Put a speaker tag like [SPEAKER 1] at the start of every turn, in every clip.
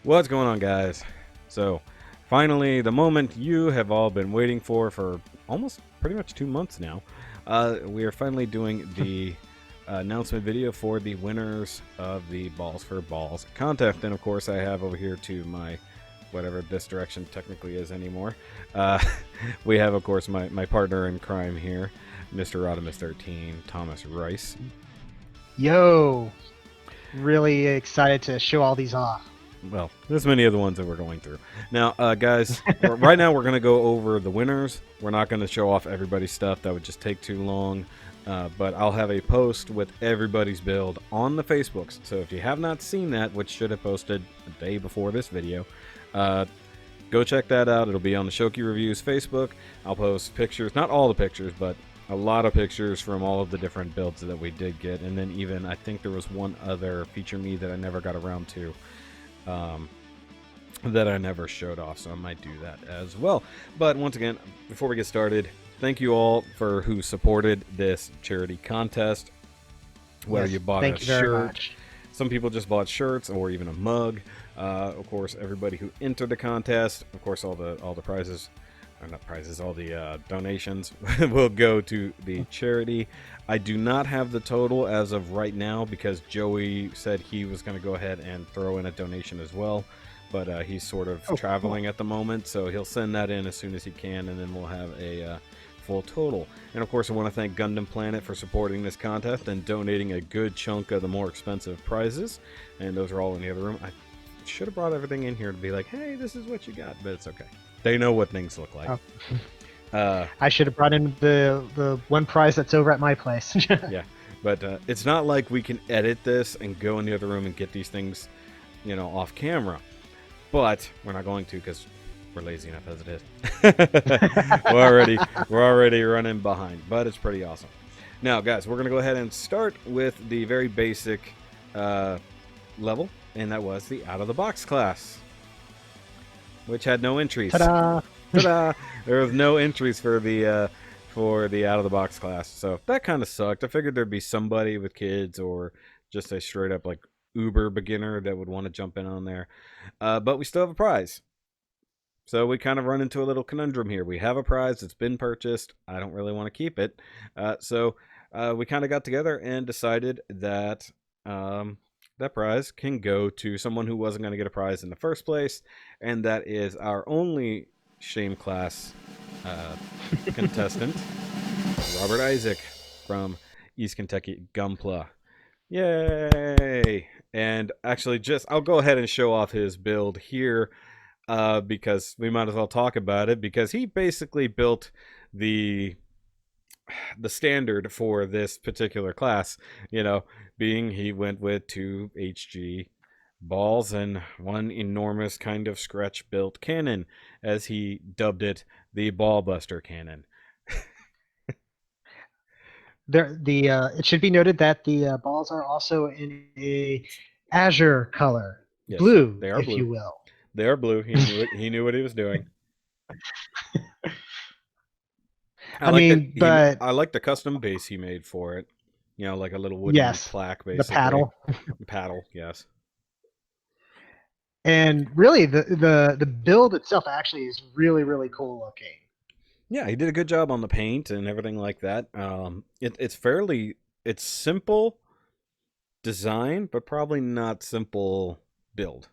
[SPEAKER 1] What's going on, guys? So, finally, the moment you have all been waiting for almost pretty much 2 months now. We are finally doing the announcement video for the winners of the Balls for Balls contest. And of course, I have over here to my whatever this direction technically is anymore. Uh, we have, of course, my partner in crime here, Mr. Rodimus 13, Thomas Rice.
[SPEAKER 2] Yo, really excited to show all these off.
[SPEAKER 1] Well, there's many of the ones that we're going through. Now, guys, right now we're going to go over the winners. We're not going to show off everybody's stuff. That would just take too long. But I'll have a post with everybody's build on the Facebooks. So if you have not seen that, which should have posted a day before this video, go check that out. It'll be on the SHOKY Reviews Facebook. I'll post pictures, not all the pictures, but a lot of pictures from all of the different builds that we did get. And then even, I think there was one other feature me that I never got around to. That I never showed off, so I might do that as well. But once again, before we get started, thank you all for who supported this charity contest. Whether you bought a shirt, some people just bought shirts or even a mug. Of course, everybody who entered the contest, of course, all the prizes, or not prizes, all the donations will go to the charity. I do not have the total as of right now because Joey said he was going to go ahead and throw in a donation as well, but he's sort of traveling at the moment, so he'll send that in as soon as he can, and then we'll have a full total. And of course, I want to thank Gundam Planet for supporting this contest and donating a good chunk of the more expensive prizes, and those are all in the other room. I should have brought everything in here to be like, hey, this is what you got, but it's okay. They know what things look like.
[SPEAKER 2] I should have brought in the one prize that's over at my place.
[SPEAKER 1] Yeah, but it's not like we can edit this and go in the other room and get these things, you know, off camera. But we're not going to because we're lazy enough as it is. we're already running behind, but it's pretty awesome. Now, guys, we're gonna go ahead and start with the very basic level, and that was the out of the box class, which had no entries.
[SPEAKER 2] Ta-da!
[SPEAKER 1] Ta-da! There was no entries for the out of the box class, so that kind of sucked. I figured there'd be somebody with kids or just a straight up like uber beginner that would want to jump in on there, but we still have a prize. So we kind of run into a little conundrum here. We have a prize that's been purchased. I don't really want to keep it, so we kind of got together and decided that that prize can go to someone who wasn't going to get a prize in the first place, and that is our only shame class contestant, Robert Isaac from East Kentucky GUNPLA. Yay! And actually, I'll go ahead and show off his build here because we might as well talk about it, because he basically built the standard for this particular class, you know, being he went with 2 HG balls and one enormous kind of scratch built cannon, as he dubbed it, the ball buster cannon.
[SPEAKER 2] It should be noted that the balls are also in a azure color,
[SPEAKER 1] yes,
[SPEAKER 2] blue,
[SPEAKER 1] they are
[SPEAKER 2] if
[SPEAKER 1] blue.
[SPEAKER 2] you will.
[SPEAKER 1] They are blue. He knew it. He knew what he was doing. I like the custom base he made for it. You know, like a little wooden plaque, basically.
[SPEAKER 2] The paddle.
[SPEAKER 1] Paddle, yes.
[SPEAKER 2] And really, the build itself actually is really, really cool looking.
[SPEAKER 1] Yeah, he did a good job on the paint and everything like that. It's simple design, but probably not simple build.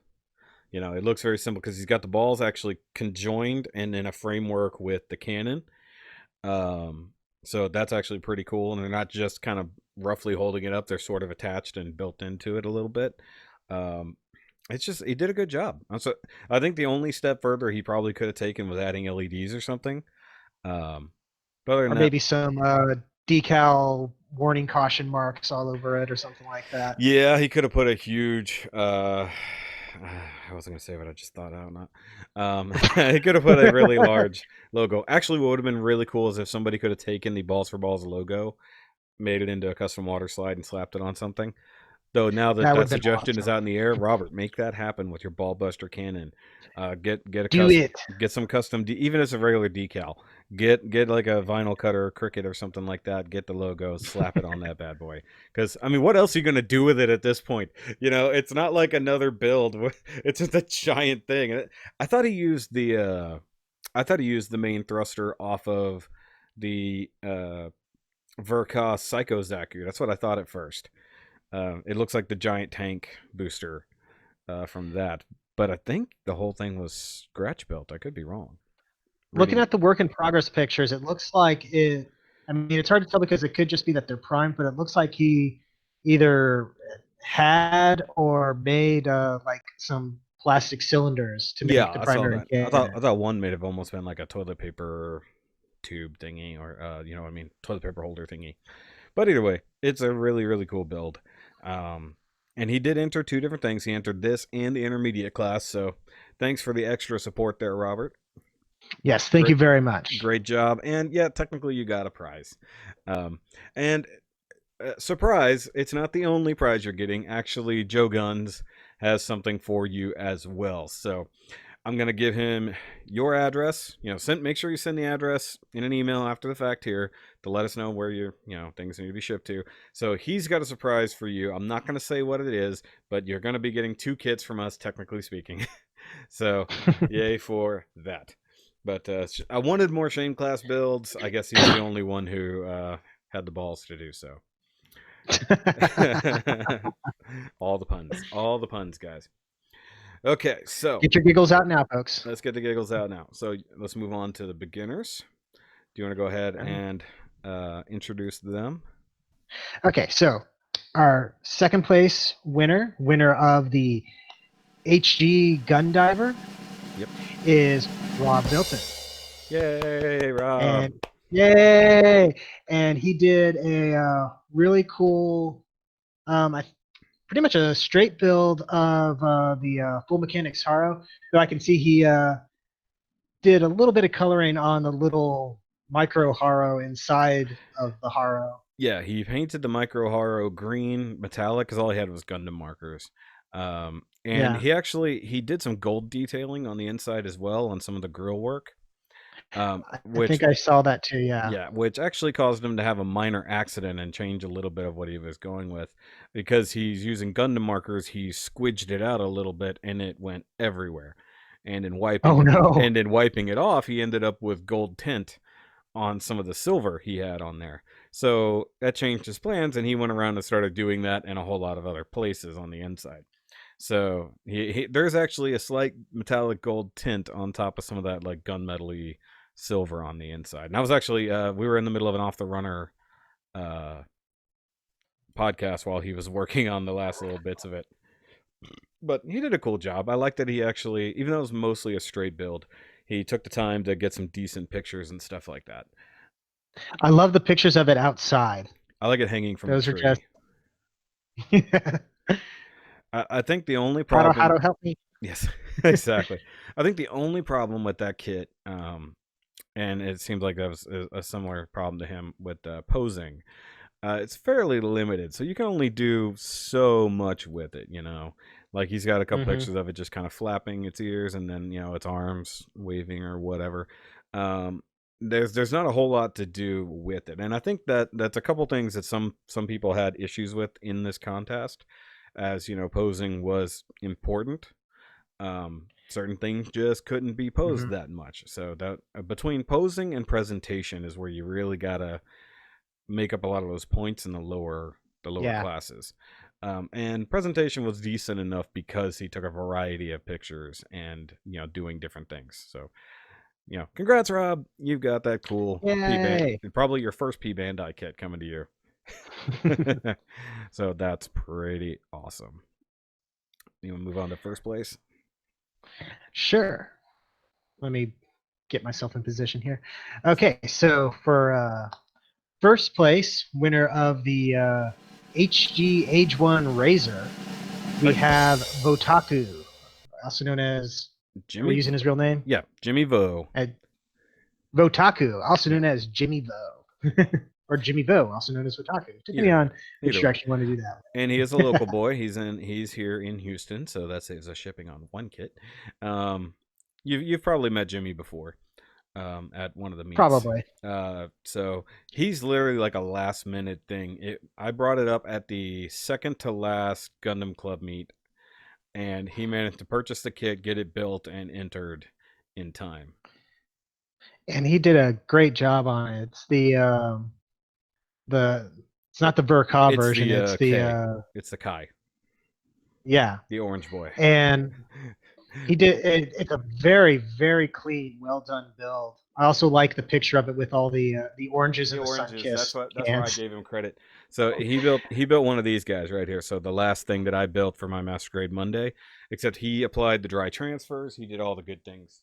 [SPEAKER 1] You know, it looks very simple because he's got the balls actually conjoined and in a framework with the cannon. So that's actually pretty cool, and they're not just kind of roughly holding it up, they're sort of attached and built into it a little bit. It's just, he did a good job. So I think the only step further he probably could have taken was adding LEDs or something.
[SPEAKER 2] Or maybe some decal warning caution marks all over it or something like that.
[SPEAKER 1] Yeah, he could have put a huge I wasn't gonna say what I just thought out. He could have put a really large logo. Actually, what would have been really cool is if somebody could have taken the Balls for Balls logo, made it into a custom water slide, and slapped it on something. Though now that
[SPEAKER 2] That would
[SPEAKER 1] that
[SPEAKER 2] have been
[SPEAKER 1] suggestion is
[SPEAKER 2] awesome.
[SPEAKER 1] out in the air, Robert, make that happen with your ball buster cannon.
[SPEAKER 2] Do it.
[SPEAKER 1] Get some custom even as a regular decal. Get like a vinyl cutter, Cricut or something like that. Get the logo, slap it on that bad boy. Because I mean, what else are you gonna do with it at this point? You know, it's not like another build. It's just a giant thing. I thought he used the main thruster off of the Verka Psycho Zaku. That's what I thought at first. It looks like the giant tank booster from that, but I think the whole thing was scratch built. I could be wrong.
[SPEAKER 2] Looking at the work in progress pictures, it looks like it. I mean, it's hard to tell because it could just be that they're primed, but it looks like he either had or made like some plastic cylinders to
[SPEAKER 1] Yeah,
[SPEAKER 2] make the
[SPEAKER 1] I saw
[SPEAKER 2] primary
[SPEAKER 1] that.
[SPEAKER 2] cannon.
[SPEAKER 1] I thought one may have almost been like a toilet paper tube thingy, or you know what I mean, toilet paper holder thingy. But either way, it's a really really cool build. And he did enter two different things. He entered this and the intermediate class. So thanks for the extra support there, Robert.
[SPEAKER 2] Yes, thank you very much.
[SPEAKER 1] Great job. And yeah, technically you got a prize. And surprise, it's not the only prize you're getting. Actually, JOEGUNS has something for you as well. So I'm going to give him your address. You know, make sure you send the address in an email after the fact here to let us know where things need to be shipped to. So he's got a surprise for you. I'm not going to say what it is, but you're going to be getting 2 kits from us, technically speaking. So yay for that. But I wanted more Shane class builds. I guess he's the only one who had the balls to do so. All the puns, guys. Okay, so
[SPEAKER 2] get your giggles out now, folks.
[SPEAKER 1] Let's get the giggles out now. So let's move on to the beginners. Do you want to go ahead and introduce them?
[SPEAKER 2] Okay, so our second place winner of the HG Gun Diver, is Rob Milton.
[SPEAKER 1] Yay, Rob!
[SPEAKER 2] And yay! And he did a really cool, pretty much a straight build of the Full Mechanics Haro. So I can see he did a little bit of coloring on the little micro Haro inside of the Haro.
[SPEAKER 1] Yeah, he painted the micro Haro green metallic because all he had was Gundam markers. And he did some gold detailing on the inside as well on some of the grill work.
[SPEAKER 2] I think I saw that too, yeah.
[SPEAKER 1] Yeah, which actually caused him to have a minor accident and change a little bit of what he was going with. Because he's using Gundam markers, he squidged it out a little bit and it went everywhere. And in wiping it off, he ended up with gold tint on some of the silver he had on there. So that changed his plans, and he went around and started doing that in a whole lot of other places on the inside. So there's actually a slight metallic gold tint on top of some of that like gunmetal-y silver on the inside. And I was actually we were in the middle of an Off the Runner podcast while he was working on the last little bits of it. But he did a cool job. I like that he actually, even though it was mostly a straight build, he took the time to get some decent pictures and stuff like that.
[SPEAKER 2] I love the pictures of it outside.
[SPEAKER 1] I like it hanging from a tree.
[SPEAKER 2] Those are just...
[SPEAKER 1] I think the only problem...
[SPEAKER 2] How to help me?
[SPEAKER 1] Yes, exactly. I think the only problem with that kit, and it seems like that was a similar problem to him with posing, it's fairly limited. So you can only do so much with it, you know? Like he's got a couple pictures of it just kind of flapping its ears and then, you know, its arms waving or whatever. There's not a whole lot to do with it. And I think that's a couple things that some people had issues with in this contest. As you know, posing was important. Certain things just couldn't be posed that much. So that between posing and presentation is where you really gotta make up a lot of those points in the lower classes. And presentation was decent enough because he took a variety of pictures and, you know, doing different things. So, you know, congrats, Rob. You've got that cool P-Band, probably your first P-Bandai kit coming to you. So that's pretty awesome. You want to move on to first place?
[SPEAKER 2] Sure. Let me get myself in position here. Okay, so for first place, winner of the HG Age 1 Razor, we have Votaku, also known as... Jimmy? Are we using his real name?
[SPEAKER 1] Yeah, Jimmy Vo.
[SPEAKER 2] Votaku, also known as Jimmy Vo. or Jimmy Vo, also known as Otaku, depending
[SPEAKER 1] Either
[SPEAKER 2] on
[SPEAKER 1] way.
[SPEAKER 2] which
[SPEAKER 1] Either way.
[SPEAKER 2] direction you want to do that.
[SPEAKER 1] And he is a local boy. He's here in Houston, so that saves us shipping on one kit. You've probably met Jimmy before at one of the meets.
[SPEAKER 2] Probably.
[SPEAKER 1] So he's literally like a last minute thing. I brought it up at the second to last Gundam Club meet, and he managed to purchase the kit, get it built, and entered in time.
[SPEAKER 2] And he did a great job on it. It's it's not the Verka version. It's the
[SPEAKER 1] it's the Kai.
[SPEAKER 2] Yeah,
[SPEAKER 1] the orange boy.
[SPEAKER 2] And he did. It's a very, very clean, well done build. I also like the picture of it with all the oranges and the sun-kissed.
[SPEAKER 1] That's why I gave him credit. So he built one of these guys right here. So the last thing that I built for my Master Grade Monday, except he applied the dry transfers. He did all the good things.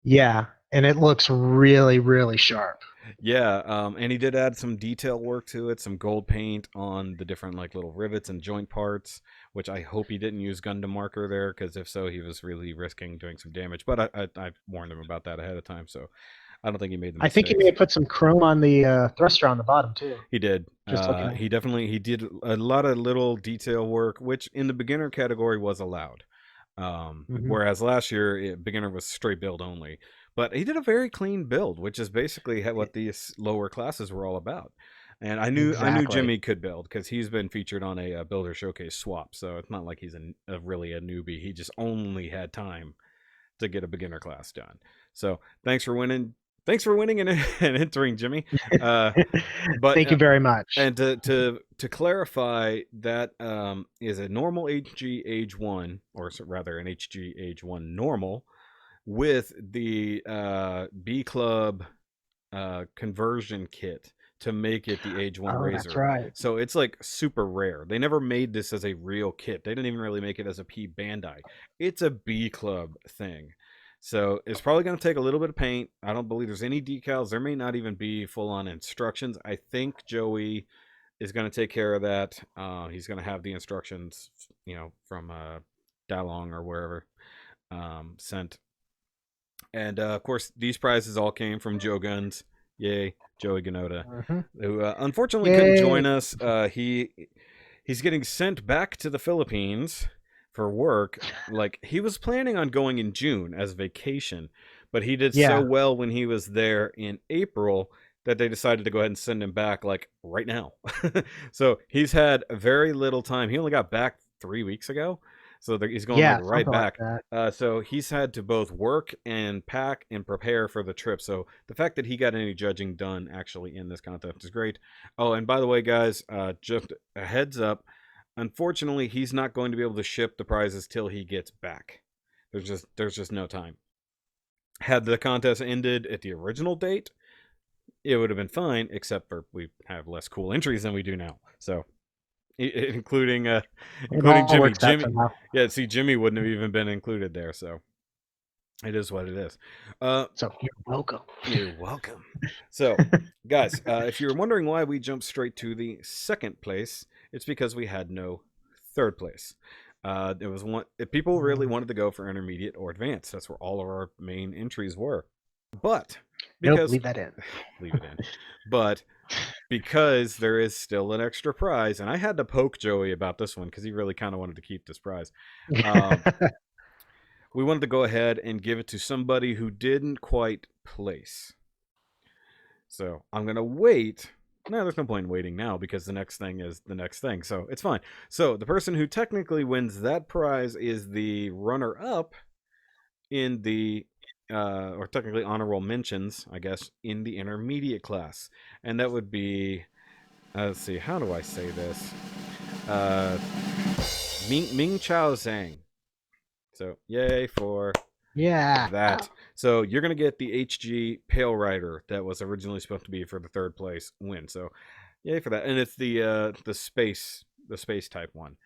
[SPEAKER 2] Yeah, and it looks really, really sharp.
[SPEAKER 1] Yeah, and he did add some detail work to it, some gold paint on the different like little rivets and joint parts, which I hope he didn't use Gundam marker there, because if so, he was really risking doing some damage. But I warned him about that ahead of time, so I don't think he made the mistakes.
[SPEAKER 2] I think he may have put some chrome on the thruster on the bottom too.
[SPEAKER 1] He did. He did a lot of little detail work, which in the beginner category was allowed. Whereas last year, beginner was straight build only. But he did a very clean build, which is basically what these lower classes were all about. And I knew Jimmy could build, because he's been featured on a builder showcase swap. So it's not like he's really a newbie. He just only had time to get a beginner class done. So thanks for winning. Thanks for winning and entering, Jimmy.
[SPEAKER 2] But thank you very much.
[SPEAKER 1] And to clarify, that is a normal HG age 1, or rather an HG age 1 normal, with the B Club conversion kit to make it the age 1 Razor.
[SPEAKER 2] That's right.
[SPEAKER 1] So it's like super rare. They never made this as a real kit. They didn't even really make it as a P Bandai. It's a B Club thing. So it's probably going to take a little bit of paint. I don't believe there's any decals. There may not even be full-on instructions. I think Joey is going to take care of that. He's going to have the instructions, from Dalong or wherever sent. And of course, these prizes all came from JOEGUNS. Yay, Joey Ganoda, who unfortunately couldn't join us. He's getting sent back to the Philippines for work. Like, he was planning on going in June as vacation, but he did so well when he was there in April that they decided to go ahead and send him back like right now. So he's had very little time. He only got back 3 weeks ago. So he's going right back. Like so he's had to both work and pack and prepare for the trip. So the fact that he got any judging done actually in this contest is great. Oh, and by the way, guys, just a heads up. Unfortunately, he's not going to be able to ship the prizes till he gets back. There's just no time. Had the contest ended at the original date, it would have been fine, except for we have less cool entries than we do now. So including Jimmy. Yeah, see, Jimmy wouldn't have even been included there, so it is what it is.
[SPEAKER 2] So you're welcome.
[SPEAKER 1] You're welcome. So, guys, if you're wondering why we jumped straight to the second place, it's because we had no third place. It was one. If people really wanted to go for intermediate or advanced, that's where all of our main entries were. But because
[SPEAKER 2] leave that in.
[SPEAKER 1] Leave it in. But because there is still an extra prize, and I had to poke Joey about this one because he really kind of wanted to keep this prize. We wanted to go ahead and give it to somebody who didn't quite place. So I'm going to wait. No, there's no point in waiting now because the next thing is the next thing. So it's fine. So the person who technically wins that prize is the runner-up in the or technically honorable mentions, I guess, in the intermediate class. And that would be, let's see, how do I say this? MINGCHAO ZHANG. So, yay for that. So, you're going to get the HG Pale Rider that was originally supposed to be for the third place win. So, yay for that. And it's the space type one.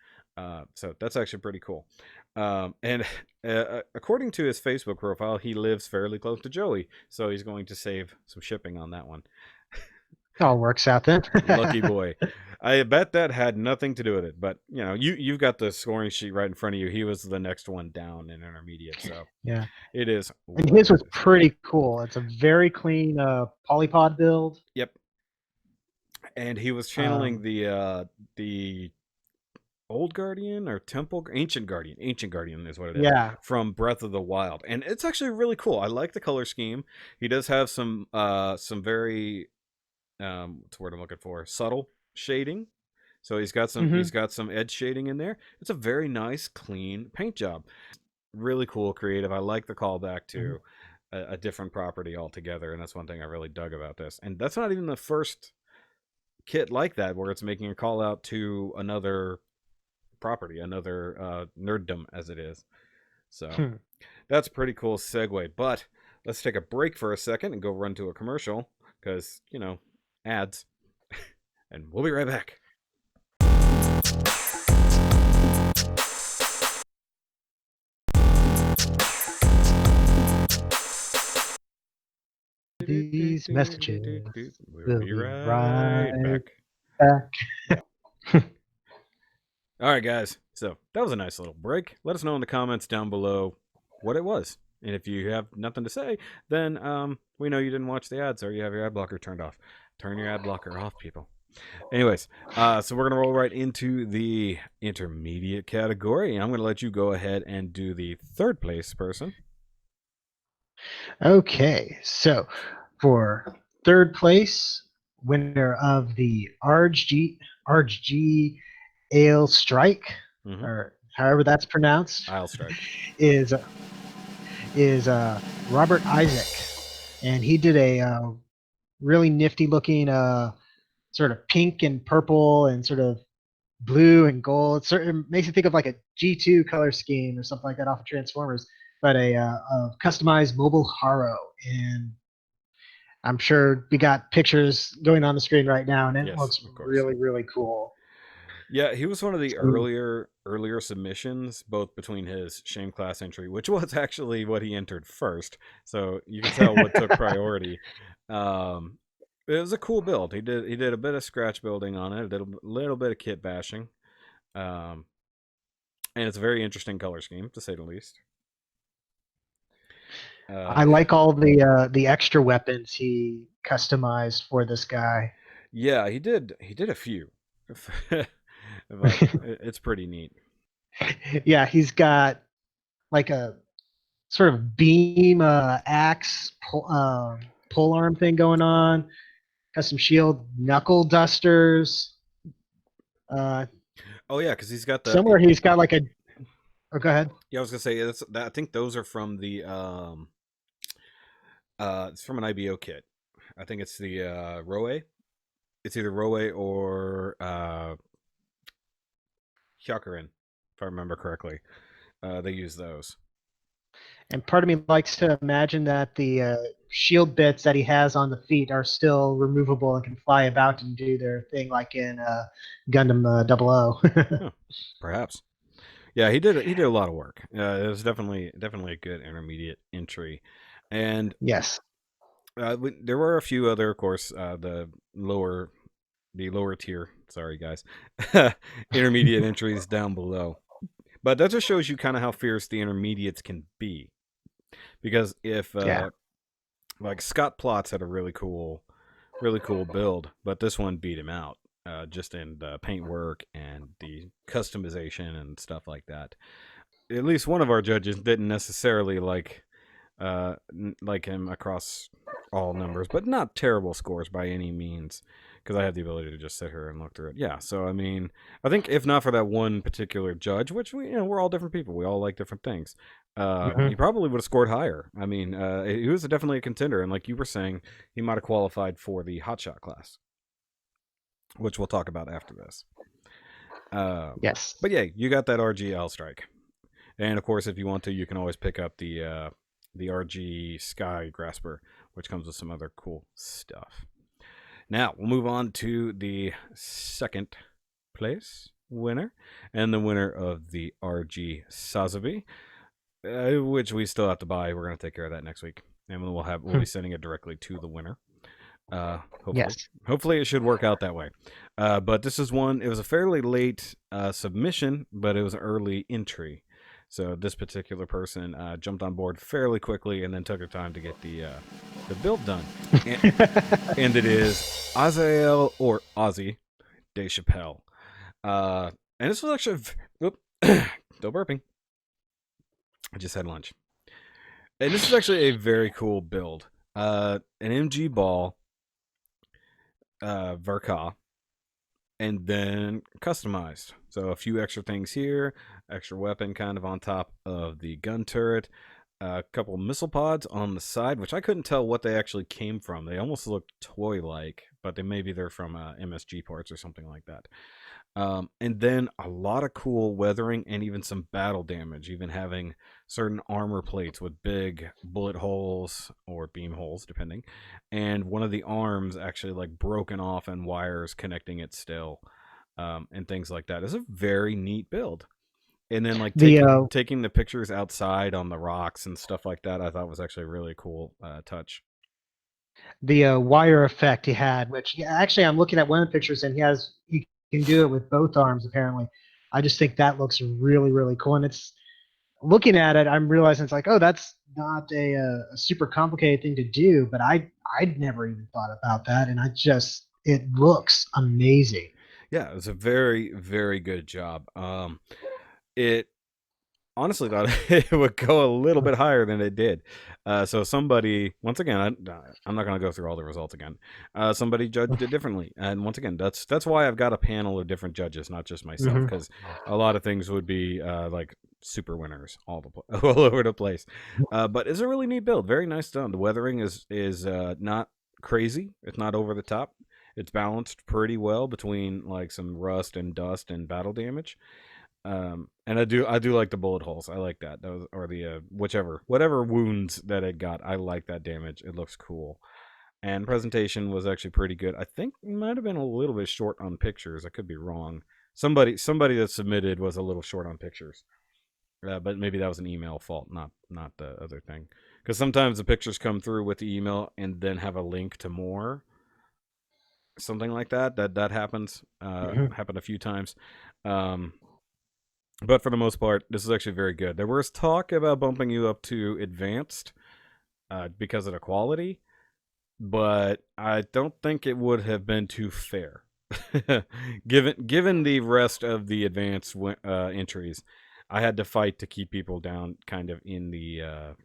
[SPEAKER 1] So that's actually pretty cool. And according to his Facebook profile, he lives fairly close to Joey, so he's going to save some shipping on that one.
[SPEAKER 2] All works out then.
[SPEAKER 1] Lucky boy. I bet that had nothing to do with it, but you've got the scoring sheet right in front of you. He was the next one down in intermediate, so
[SPEAKER 2] yeah,
[SPEAKER 1] it is.
[SPEAKER 2] And his was pretty cool. It's a very clean polypod build.
[SPEAKER 1] Yep. and he was channeling the old guardian or temple ancient guardian is what it is,
[SPEAKER 2] Yeah.
[SPEAKER 1] from Breath of the Wild, and it's actually really cool. I like the color scheme. He does have some very what's the word I'm looking for, subtle shading. So
[SPEAKER 2] Hmm.
[SPEAKER 1] he's got some edge shading in there. It's a very nice clean paint job. Really cool, creative. I like the callback to a different property altogether, and that's one thing I really dug about this. And that's not even the first kit like that where it's making a call out to another property, another nerddom as it is. So
[SPEAKER 2] Hmm.
[SPEAKER 1] that's a pretty cool segue. But let's take a break for a second and go run to a commercial because, ads. And we'll be right back.
[SPEAKER 2] These messages
[SPEAKER 1] We'll
[SPEAKER 2] will
[SPEAKER 1] be
[SPEAKER 2] be
[SPEAKER 1] right
[SPEAKER 2] right
[SPEAKER 1] back.
[SPEAKER 2] back.
[SPEAKER 1] All right, guys. So that was a nice little break. Let us know in the comments down below what it was. And if you have nothing to say, then we know you didn't watch the ads or you have your ad blocker turned off. Turn your ad blocker off, people. Anyways, so we're going to roll right into the intermediate category. I'm going to let you go ahead and do the third place person.
[SPEAKER 2] Okay, so for third place, winner of the RG Ale Strike,
[SPEAKER 1] Mm-hmm.
[SPEAKER 2] or however that's pronounced,
[SPEAKER 1] I'll strike.
[SPEAKER 2] is Robert Isaac, and he did a really nifty looking sort of pink and purple and sort of blue and gold. It makes you think of like a G2 color scheme or something like that off of Transformers, but a customized mobile Haro. And I'm sure we got pictures going on the screen right now, and it
[SPEAKER 1] Yes,
[SPEAKER 2] looks
[SPEAKER 1] of course.
[SPEAKER 2] really, really cool.
[SPEAKER 1] Yeah, he was one of the
[SPEAKER 2] So,
[SPEAKER 1] earlier submissions, both between his shame class entry, which was actually what he entered first, so you can tell what took priority. Um, it was a cool build. He did a bit of scratch building on it, a little bit of kit bashing, um, and it's a very interesting color scheme to say the least.
[SPEAKER 2] I like all the extra weapons he customized for this guy.
[SPEAKER 1] Yeah, he did a few, but it's pretty neat.
[SPEAKER 2] Yeah, he's got like a sort of beam axe pole arm thing going on. Custom shield knuckle dusters. Uh,
[SPEAKER 1] Oh yeah, because he's got
[SPEAKER 2] somewhere he's got like a. Oh, go ahead.
[SPEAKER 1] yeah. I was gonna say I think those are from the it's from an IBO kit. I think it's the Roe. It's either Roe or Hyakurin, if I remember correctly. They use those.
[SPEAKER 2] And part of me likes to imagine that the shield bits that he has on the feet are still removable and can fly about and do their thing, like in Gundam 00.
[SPEAKER 1] Huh, perhaps. Yeah, he did a lot of work. It was definitely a good intermediate entry, and
[SPEAKER 2] Yes.
[SPEAKER 1] there were a few other, of course, the lower tier. Sorry, guys, intermediate entries down below. But that just shows you kind of how fierce the intermediates can be. Because if
[SPEAKER 2] Yeah.
[SPEAKER 1] like Scott Plotz had a really cool build, but this one beat him out just in the paint work and the customization and stuff like that. At least one of our judges didn't necessarily like him across all numbers, but not terrible scores by any means. Because I had the ability to just sit here and look through it. Yeah, so I mean, I think if not for that one particular judge, which we're all different people, we all like different things. He
[SPEAKER 2] Hmm.
[SPEAKER 1] probably would have scored higher. I mean, he was definitely a contender, and like you were saying, he might have qualified for the hotshot class, which we'll talk about after this.
[SPEAKER 2] Yes.
[SPEAKER 1] But yeah, you got that RGL strike, and of course, if you want to, you can always pick up the RG Sky Grasper, which comes with some other cool stuff. Now we'll move on to the second place winner, and the winner of the RG Sazabi, which we still have to buy. We're gonna take care of that next week, and we'll be sending it directly to the winner. Hopefully,
[SPEAKER 2] Yes.
[SPEAKER 1] hopefully it should work out that way. But this is one. It was a fairly late submission, but it was an early entry. So this particular person jumped on board fairly quickly and then took her time to get the build done. And it is Azael or Ozzy DESCHAPEL. And this was actually still burping. I just had lunch. And this is actually a very cool build. An MG ball, Verka, and then customized. So a few extra things here, extra weapon kind of on top of the gun turret, a couple missile pods on the side, which I couldn't tell what they actually came from. They almost look toy-like, but they're from MSG parts or something like that. And then a lot of cool weathering and even some battle damage, even having certain armor plates with big bullet holes or beam holes, depending. And one of the arms actually like broken off and wires connecting it still, and things like that. It's a very neat build. And then like taking the pictures outside on the rocks and stuff like that, I thought was actually a really cool touch.
[SPEAKER 2] The wire effect he had, which actually I'm looking at one of the pictures and he can do it with both arms apparently. I just think that looks really, really cool. And it's looking at it, I'm realizing it's like, oh, that's not a super complicated thing to do, but I'd never even thought about that, and it looks amazing.
[SPEAKER 1] Yeah, it was a very, very good job. It honestly thought it would go a little bit higher than it did. So somebody, once again, I'm not going to go through all the results again. Somebody judged it differently, and once again, that's why I've got a panel of different judges, not just myself, because a lot of things would be like super winners all over the place. But it's a really neat build, very nice done. The weathering is not crazy, it's not over the top. It's balanced pretty well between like some rust and dust and battle damage. And I do like the bullet holes. I like that. Those or the whatever wounds that it got. I like that damage. It looks cool. And presentation was actually pretty good. I think it might have been a little bit short on pictures. I could be wrong. Somebody that submitted was a little short on pictures. But maybe that was an email fault, not the other thing. Because sometimes the pictures come through with the email and then have a link to more. Something like that. That happens. Happened a few times. But for the most part, this is actually very good. There was talk about bumping you up to advanced because of the quality, but I don't think it would have been too fair. given the rest of the advanced entries, I had to fight to keep people down kind of in the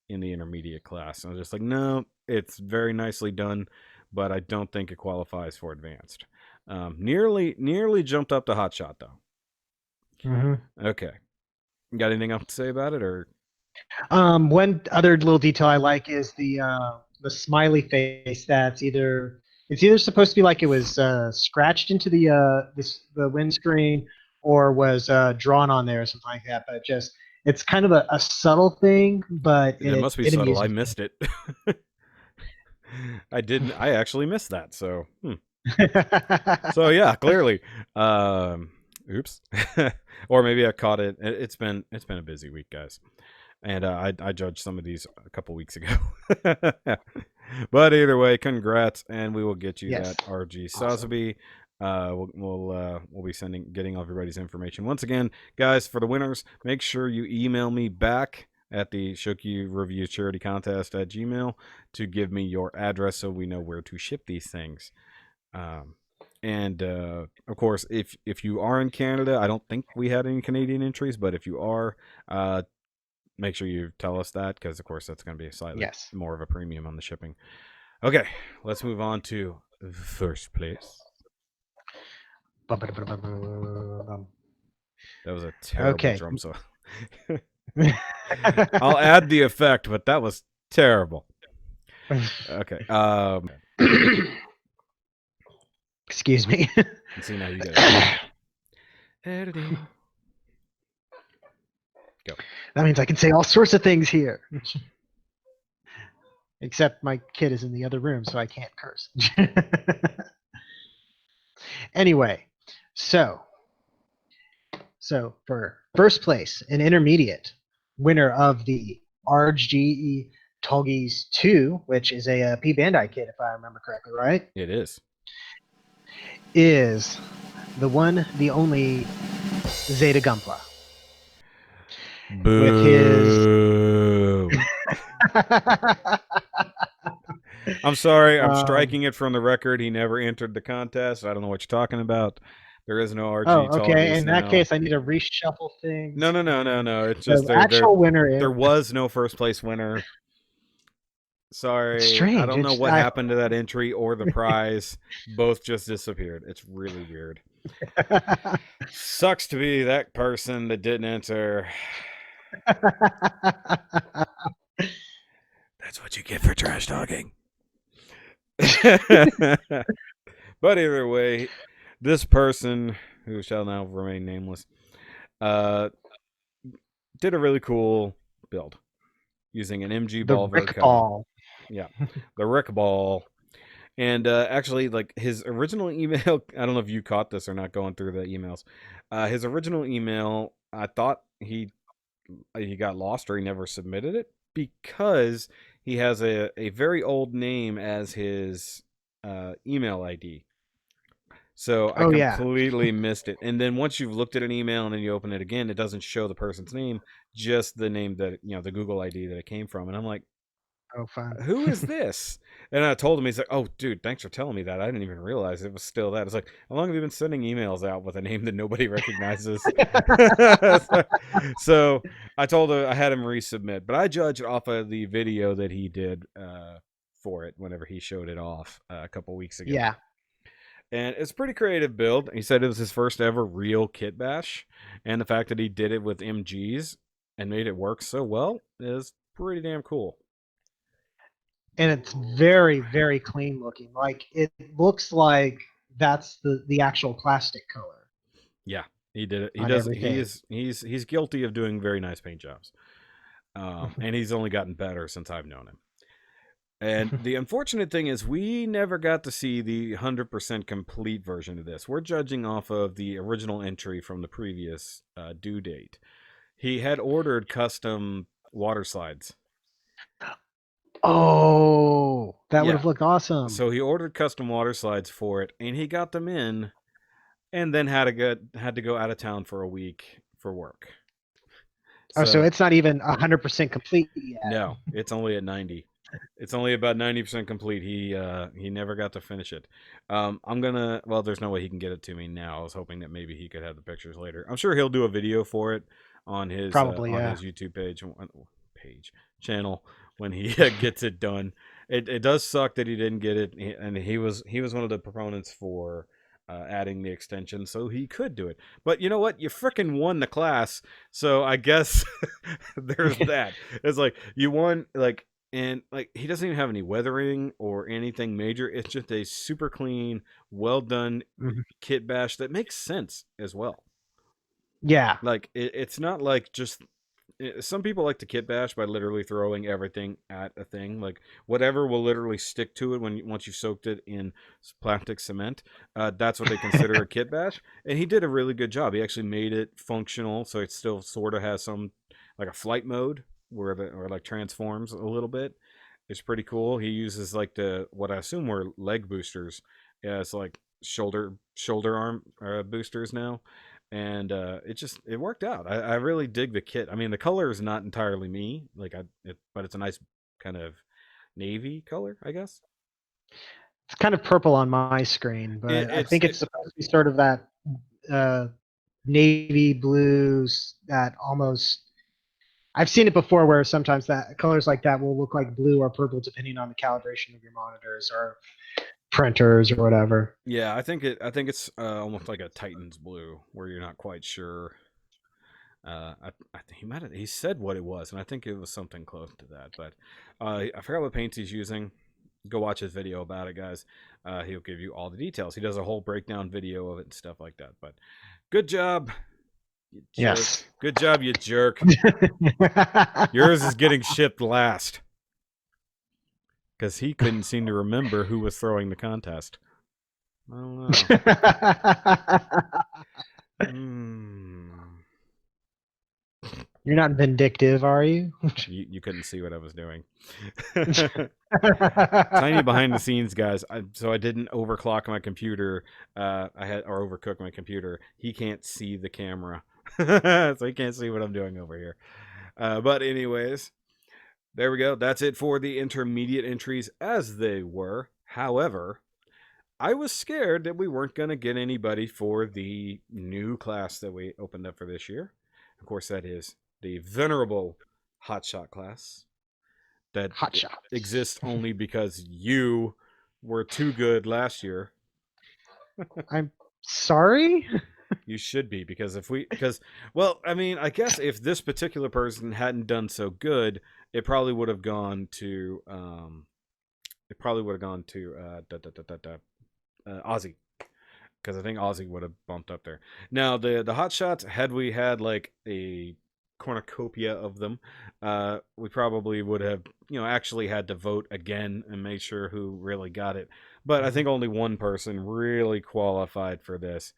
[SPEAKER 1] intermediate class. I was just like, no, it's very nicely done, but I don't think it qualifies for advanced. Nearly jumped up to HOTSHOT though. Okay. Got anything else to say about it, or?
[SPEAKER 2] One other little detail I like is the smiley face. That's it's either supposed to be like it was scratched into the windscreen or was drawn on there or something like that. But it's kind of a subtle thing, but
[SPEAKER 1] it must be subtle. I missed it. I actually missed that. So, so yeah, clearly. Oops. Or maybe I caught it. It's been a busy week, guys, and I judged some of these a couple weeks ago. But either way, congrats, and we will get you that RG Sotheby. We'll be getting everybody's information once again, guys. For the winners, make sure you email me back at the SHOKY Review Charity Contest at Gmail to give me your address so we know where to ship these things. And of course, if you are in Canada, I don't think we had any Canadian entries, but if you are, make sure you tell us that, because of course that's going to be slightly more of a premium on the shipping. Okay, let's move on to first place. That was a terrible drum solo. I'll add the effect, but that was terrible. Okay.
[SPEAKER 2] Excuse me.
[SPEAKER 1] See, now you guys. Go.
[SPEAKER 2] That means I can say all sorts of things here. Except my kid is in the other room, so I can't curse. Anyway, so for first place, an intermediate winner of the RGE Tolgies 2, which is a P Bandai kit, if I remember correctly, right?
[SPEAKER 1] It is
[SPEAKER 2] the one, the only Zeta Gunpla. with his.
[SPEAKER 1] Boo. I'm sorry. I'm
[SPEAKER 2] um,
[SPEAKER 1] striking it from the record. He never entered the contest. I don't know what you're talking about. There is no
[SPEAKER 2] oh,
[SPEAKER 1] RG Tall
[SPEAKER 2] okay.
[SPEAKER 1] Geese
[SPEAKER 2] In that
[SPEAKER 1] now.
[SPEAKER 2] case, I need to reshuffle
[SPEAKER 1] No,
[SPEAKER 2] things.
[SPEAKER 1] no, no, no,
[SPEAKER 2] And
[SPEAKER 1] no. It's just
[SPEAKER 2] the actual winner
[SPEAKER 1] there
[SPEAKER 2] is
[SPEAKER 1] was no first place winner. Sorry. I
[SPEAKER 2] strange.
[SPEAKER 1] don't know
[SPEAKER 2] It's
[SPEAKER 1] what happened to that entry or the prize. Both just disappeared. It's really weird. Sucks to be that person that didn't enter. That's what you get for trash talking. But either way, this person, who shall now remain nameless, uh, did a really cool build using an MG
[SPEAKER 2] the
[SPEAKER 1] ball
[SPEAKER 2] Rick
[SPEAKER 1] verticut.
[SPEAKER 2] Ball.
[SPEAKER 1] Yeah, the Rick ball. And actually, like his original email, I don't know if you caught this or not going through the emails. His original email, I thought he got lost or he never submitted it because he has a very old name as his email ID. So I
[SPEAKER 2] Oh yeah.
[SPEAKER 1] completely missed it. And then once you've looked at an email and then you open it again, it doesn't show the person's name, just the name that, the Google ID that it came from. And I'm like,
[SPEAKER 2] Oh fun.
[SPEAKER 1] who is this? And I told him, he's like, oh, dude, thanks for telling me that. I didn't even realize it was still that. It's like, how long have you been sending emails out with a name that nobody recognizes? So I told him I had him resubmit, but I judged off of the video that he did for it whenever he showed it off a couple weeks ago.
[SPEAKER 2] Yeah.
[SPEAKER 1] And it's a pretty creative build. He said it was his first ever real kit bash, and the fact that he did it with MGs and made it work so well is pretty damn cool.
[SPEAKER 2] And it's very, very clean looking. Like it looks like that's the actual plastic color
[SPEAKER 1] Yeah, he did it. He
[SPEAKER 2] on
[SPEAKER 1] does.
[SPEAKER 2] everything.
[SPEAKER 1] He's guilty of doing very nice paint jobs, and he's only gotten better since I've known him. And the unfortunate thing is, we never got to see the 100% complete version of this. We're judging off of the original entry from the previous due date. He had ordered custom water slides.
[SPEAKER 2] Oh, that would
[SPEAKER 1] Yeah.
[SPEAKER 2] have looked awesome.
[SPEAKER 1] So he ordered custom water slides for it, and he got them in, and then had to go out of town for a week for work.
[SPEAKER 2] Oh, so
[SPEAKER 1] So
[SPEAKER 2] it's not even 100% complete yet.
[SPEAKER 1] no, it's only at 90. It's only about 90% complete. He never got to finish it. I'm gonna. Well, there's no way he can get it to me now. I was hoping that maybe he could have the pictures later. I'm sure he'll do a video for it on his
[SPEAKER 2] Probably, yeah.
[SPEAKER 1] YouTube channel when he gets it done. It does suck that he didn't get it, and he was one of the proponents for adding the extension so he could do it. But you know what? You fricking won the class, so I guess there's that. It's like you won, like. And like he doesn't even have any weathering or anything major. It's just a super clean, well done kit bash that makes sense as well.
[SPEAKER 2] Yeah.
[SPEAKER 1] Like it's not like just some people like to kit bash by literally throwing everything at a thing. Like whatever will literally stick to it once you've soaked it in plastic cement. That's what they consider a kit bash. And he did a really good job. He actually made it functional, so it still sort of has some like a flight mode where or like transforms a little bit. It's pretty cool. He uses like what I assume were leg boosters. Yeah, it's like shoulder arm boosters now, and it worked out. I really dig the kit. I mean, the color is not entirely me, like but it's a nice kind of navy color, I guess.
[SPEAKER 2] It's kind of purple on my screen, but I think it's supposed to be sort of that navy blues that almost. I've seen it before where sometimes that colors like that will look like blue or purple depending on the calibration of your monitors or printers or whatever.
[SPEAKER 1] Yeah, I think it's almost like a Titan's blue where you're not quite sure. I think he said what it was, and I think it was something close to that. But I forgot what paints he's using. Go watch his video about it, guys. He'll give you all the details. He does a whole breakdown video of it and stuff like that. But good job, you jerk.
[SPEAKER 2] Yes.
[SPEAKER 1] Good job, you jerk. Yours is getting shipped last because he couldn't seem to remember who was throwing the contest. I don't know.
[SPEAKER 2] You're not vindictive, are you?
[SPEAKER 1] You couldn't see what I was doing. Tiny behind the scenes, guys. So I didn't overclock my computer. Or overcook my computer. He can't see the camera so you can't see what I'm doing over here. But anyways, there we go. That's it for the intermediate entries as they were. However, I was scared that we weren't going to get anybody for the new class that we opened up for this year. Of course, that is the venerable HOTSHOT class that
[SPEAKER 2] Hot shots.
[SPEAKER 1] exists only because you were too good last year.
[SPEAKER 2] I'm sorry.
[SPEAKER 1] You should be, because well, I mean, I guess if this particular person hadn't done so good, it probably would have gone to OZZY, because I think OZZY would have bumped up there. Now the hot shots, had we had like a cornucopia of them, we probably would have actually had to vote again and make sure who really got it. But I think only one person really qualified for this,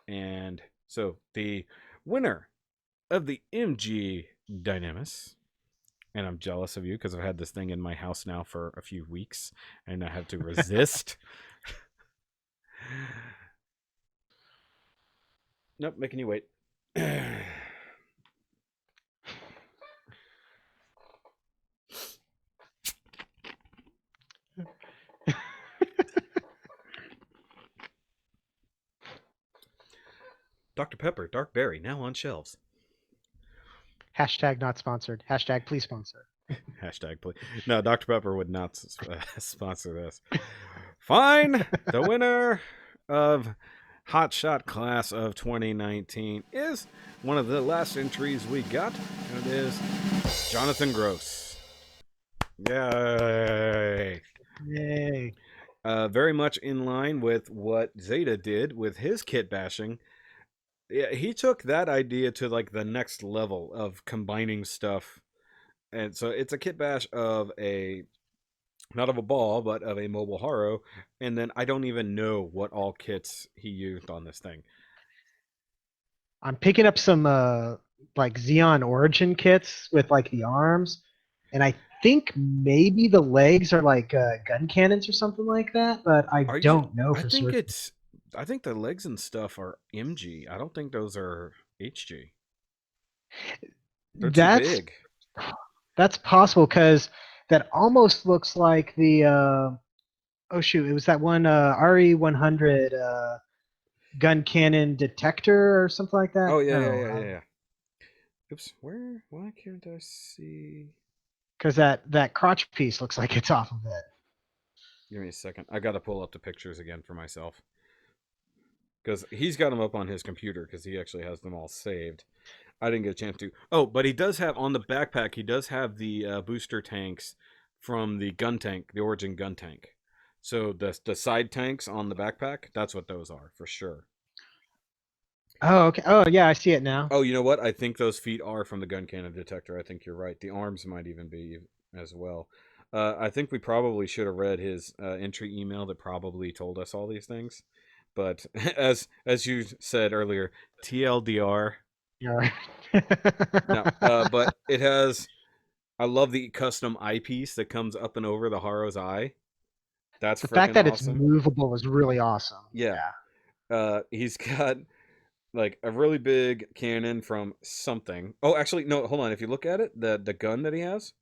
[SPEAKER 1] and so the winner of the MG Dynamis, and I'm jealous of you because I've had this thing in my house now for a few weeks and I have to resist. Nope, making you wait. Dr. Pepper, Dark Berry, now on shelves.
[SPEAKER 2] Hashtag not sponsored. Hashtag please sponsor.
[SPEAKER 1] Hashtag please. No, Dr. Pepper would not sponsor this. Fine. The winner of HOTSHOT class of 2019 is one of the last entries we got, and it is Jonathan Gross. Yay!
[SPEAKER 2] Yay.
[SPEAKER 1] Very much in line with what Zeta did with his kit bashing. Yeah, he took that idea to like the next level of combining stuff. And so it's a kit bash of a, not of a ball, but of a mobile haro. And then I don't even know what all kits he used on this thing.
[SPEAKER 2] I'm picking up some like Xeon Origin kits with like the arms, and I think maybe the legs are like gun cannons or something like that, but I
[SPEAKER 1] Are you?
[SPEAKER 2] don't know
[SPEAKER 1] I
[SPEAKER 2] for
[SPEAKER 1] think
[SPEAKER 2] certain.
[SPEAKER 1] it's. I think the legs and stuff are MG. I don't think those are HG. They're too
[SPEAKER 2] That's
[SPEAKER 1] big.
[SPEAKER 2] that's possible because that almost looks like the oh shoot, it was that one RE100 gun cannon detector or something like that.
[SPEAKER 1] Oh yeah, yeah,
[SPEAKER 2] No,
[SPEAKER 1] yeah, yeah, yeah. Oops. Where? Why can't I see?
[SPEAKER 2] because that crotch piece looks like it's off of it.
[SPEAKER 1] Give me a second. I gotta pull up the pictures again for myself because he's got them up on his computer because he actually has them all saved. I didn't get a chance to. Oh, but he does have on the backpack. He does have the booster tanks from the gun tank, the Origin gun tank. So the side tanks on the backpack, that's what those are for sure.
[SPEAKER 2] Oh, okay. Oh, yeah, I see it now.
[SPEAKER 1] Oh, you know what? I think those feet are from the gun cannon detector. I think you're right. The arms might even be as well. I think we probably should have read his entry email that probably told us all these things. But as you said earlier, TLDR.
[SPEAKER 2] Yeah.
[SPEAKER 1] No, but it has. I love the custom eyepiece that comes up and over the Haro's eye. That's
[SPEAKER 2] The fact
[SPEAKER 1] freaking
[SPEAKER 2] that it's
[SPEAKER 1] awesome.
[SPEAKER 2] movable is really awesome.
[SPEAKER 1] Yeah.
[SPEAKER 2] Yeah.
[SPEAKER 1] He's got like a really big cannon from something. Oh, actually, no, hold on. If you look at it, the gun that he has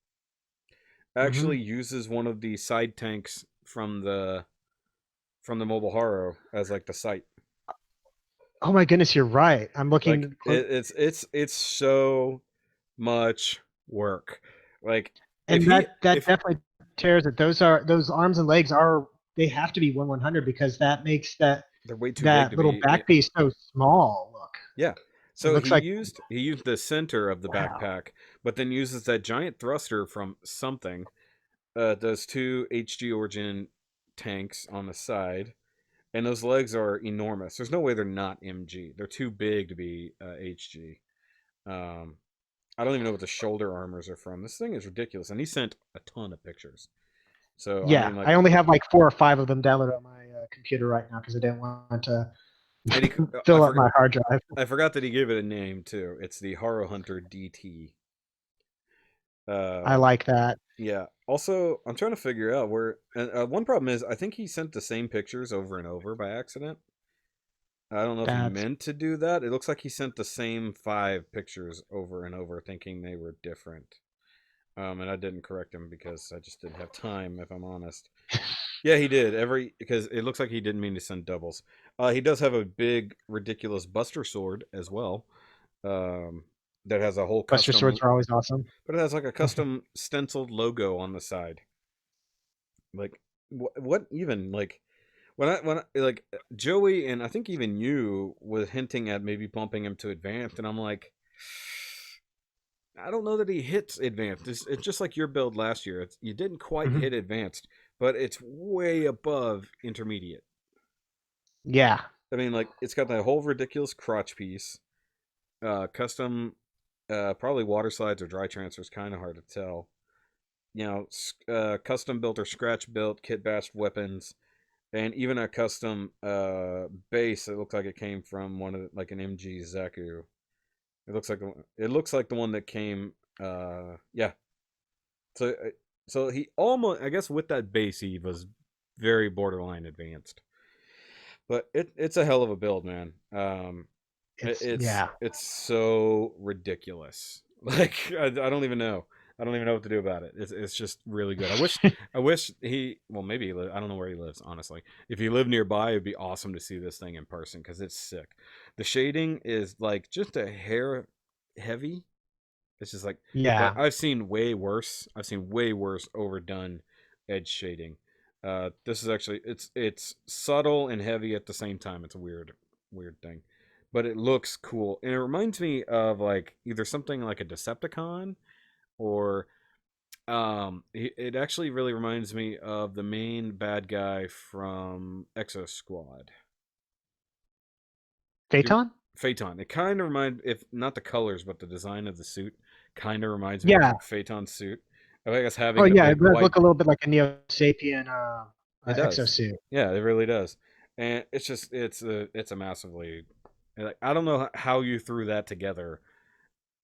[SPEAKER 2] Hmm.
[SPEAKER 1] actually uses one of the side tanks from the mobile Haro as like the sight.
[SPEAKER 2] Oh my goodness, you're right. I'm
[SPEAKER 1] Like
[SPEAKER 2] looking
[SPEAKER 1] it's so much work. Like if
[SPEAKER 2] and
[SPEAKER 1] he
[SPEAKER 2] that
[SPEAKER 1] if
[SPEAKER 2] definitely tears it. Those arms and legs are they have to be 1/100 because that makes
[SPEAKER 1] they're way too big
[SPEAKER 2] that
[SPEAKER 1] to
[SPEAKER 2] little
[SPEAKER 1] be.
[SPEAKER 2] back piece so small. Look,
[SPEAKER 1] Yeah.
[SPEAKER 2] it
[SPEAKER 1] So
[SPEAKER 2] looks
[SPEAKER 1] he
[SPEAKER 2] like
[SPEAKER 1] used he used the center of the
[SPEAKER 2] wow.
[SPEAKER 1] backpack, but then uses that giant thruster from something. Those two HG Origin tanks on the side, and those legs are enormous. There's no way they're not MG. They're too big to be HG. Um, I don't even know what the shoulder armors are from. This thing is ridiculous, and he sent a ton of pictures. So I
[SPEAKER 2] Yeah,
[SPEAKER 1] mean,
[SPEAKER 2] I
[SPEAKER 1] like,
[SPEAKER 2] only have like 4 or 5 of them downloaded on my computer right now because I didn't want to
[SPEAKER 1] and he
[SPEAKER 2] fill up my hard drive.
[SPEAKER 1] I forgot that he gave it a name too. It's the Haro Hunter DT.
[SPEAKER 2] I
[SPEAKER 1] Um,
[SPEAKER 2] like that.
[SPEAKER 1] Yeah. Also, I'm trying to figure out where. And one problem is, I think he sent the same pictures over and over by accident. I don't know if he
[SPEAKER 2] That's
[SPEAKER 1] meant to do that. It looks like he sent the same 5 pictures over and over, thinking they were different. And I didn't correct him because I just didn't have time, if I'm honest. Yeah, he did. Because it looks like he didn't mean to send doubles. He does have a big, ridiculous Buster Sword as well. Um, that has a whole
[SPEAKER 2] Buster
[SPEAKER 1] custom,
[SPEAKER 2] swords are always awesome.
[SPEAKER 1] but it has like a custom stenciled logo on the side. Like, what even like when I like Joey and I think even you was hinting at maybe bumping him to advanced, and I'm like, I don't know that he hits advanced. It's just like your build last year. You didn't quite
[SPEAKER 2] Mhm.
[SPEAKER 1] hit advanced, but it's way above intermediate.
[SPEAKER 2] Yeah.
[SPEAKER 1] I mean, like it's got that whole ridiculous crotch piece, custom, probably water slides or dry transfers. Kind of hard to tell. Custom built or scratch built kit bashed weapons, and even a custom base. It looks like it came from one of like an MG Zaku. It looks like the one that came. Yeah. So so he almost, I guess, with that base he was very borderline advanced. But it's a hell of a build, man.
[SPEAKER 2] Yeah.
[SPEAKER 1] It's so ridiculous. Like I don't even know. I don't even know what to do about it. It's just really good. I wish he, well, maybe I don't know where he lives, honestly. If he lived nearby, it'd be awesome to see this thing in person because it's sick. The shading is like just a hair heavy. It's just like
[SPEAKER 2] Yeah.
[SPEAKER 1] I've seen way worse. I've seen way worse overdone edge shading. This is actually, it's subtle and heavy at the same time. It's a weird thing, but it looks cool, and it reminds me of like either something like a Decepticon or it actually really reminds me of the main bad guy from Exo Squad.
[SPEAKER 2] Phaeton?
[SPEAKER 1] Phaeton. It kind of reminds, if not the colors, but the design of the suit, kind of reminds me of
[SPEAKER 2] Yeah.
[SPEAKER 1] Phaeton's suit. I guess
[SPEAKER 2] Oh
[SPEAKER 1] having the
[SPEAKER 2] yeah, it
[SPEAKER 1] big
[SPEAKER 2] does
[SPEAKER 1] white.
[SPEAKER 2] look a little bit like a Neo Sapien
[SPEAKER 1] It does.
[SPEAKER 2] exosuit.
[SPEAKER 1] Yeah, it really does. And it's just it's a massively, like, I don't know how you threw that together.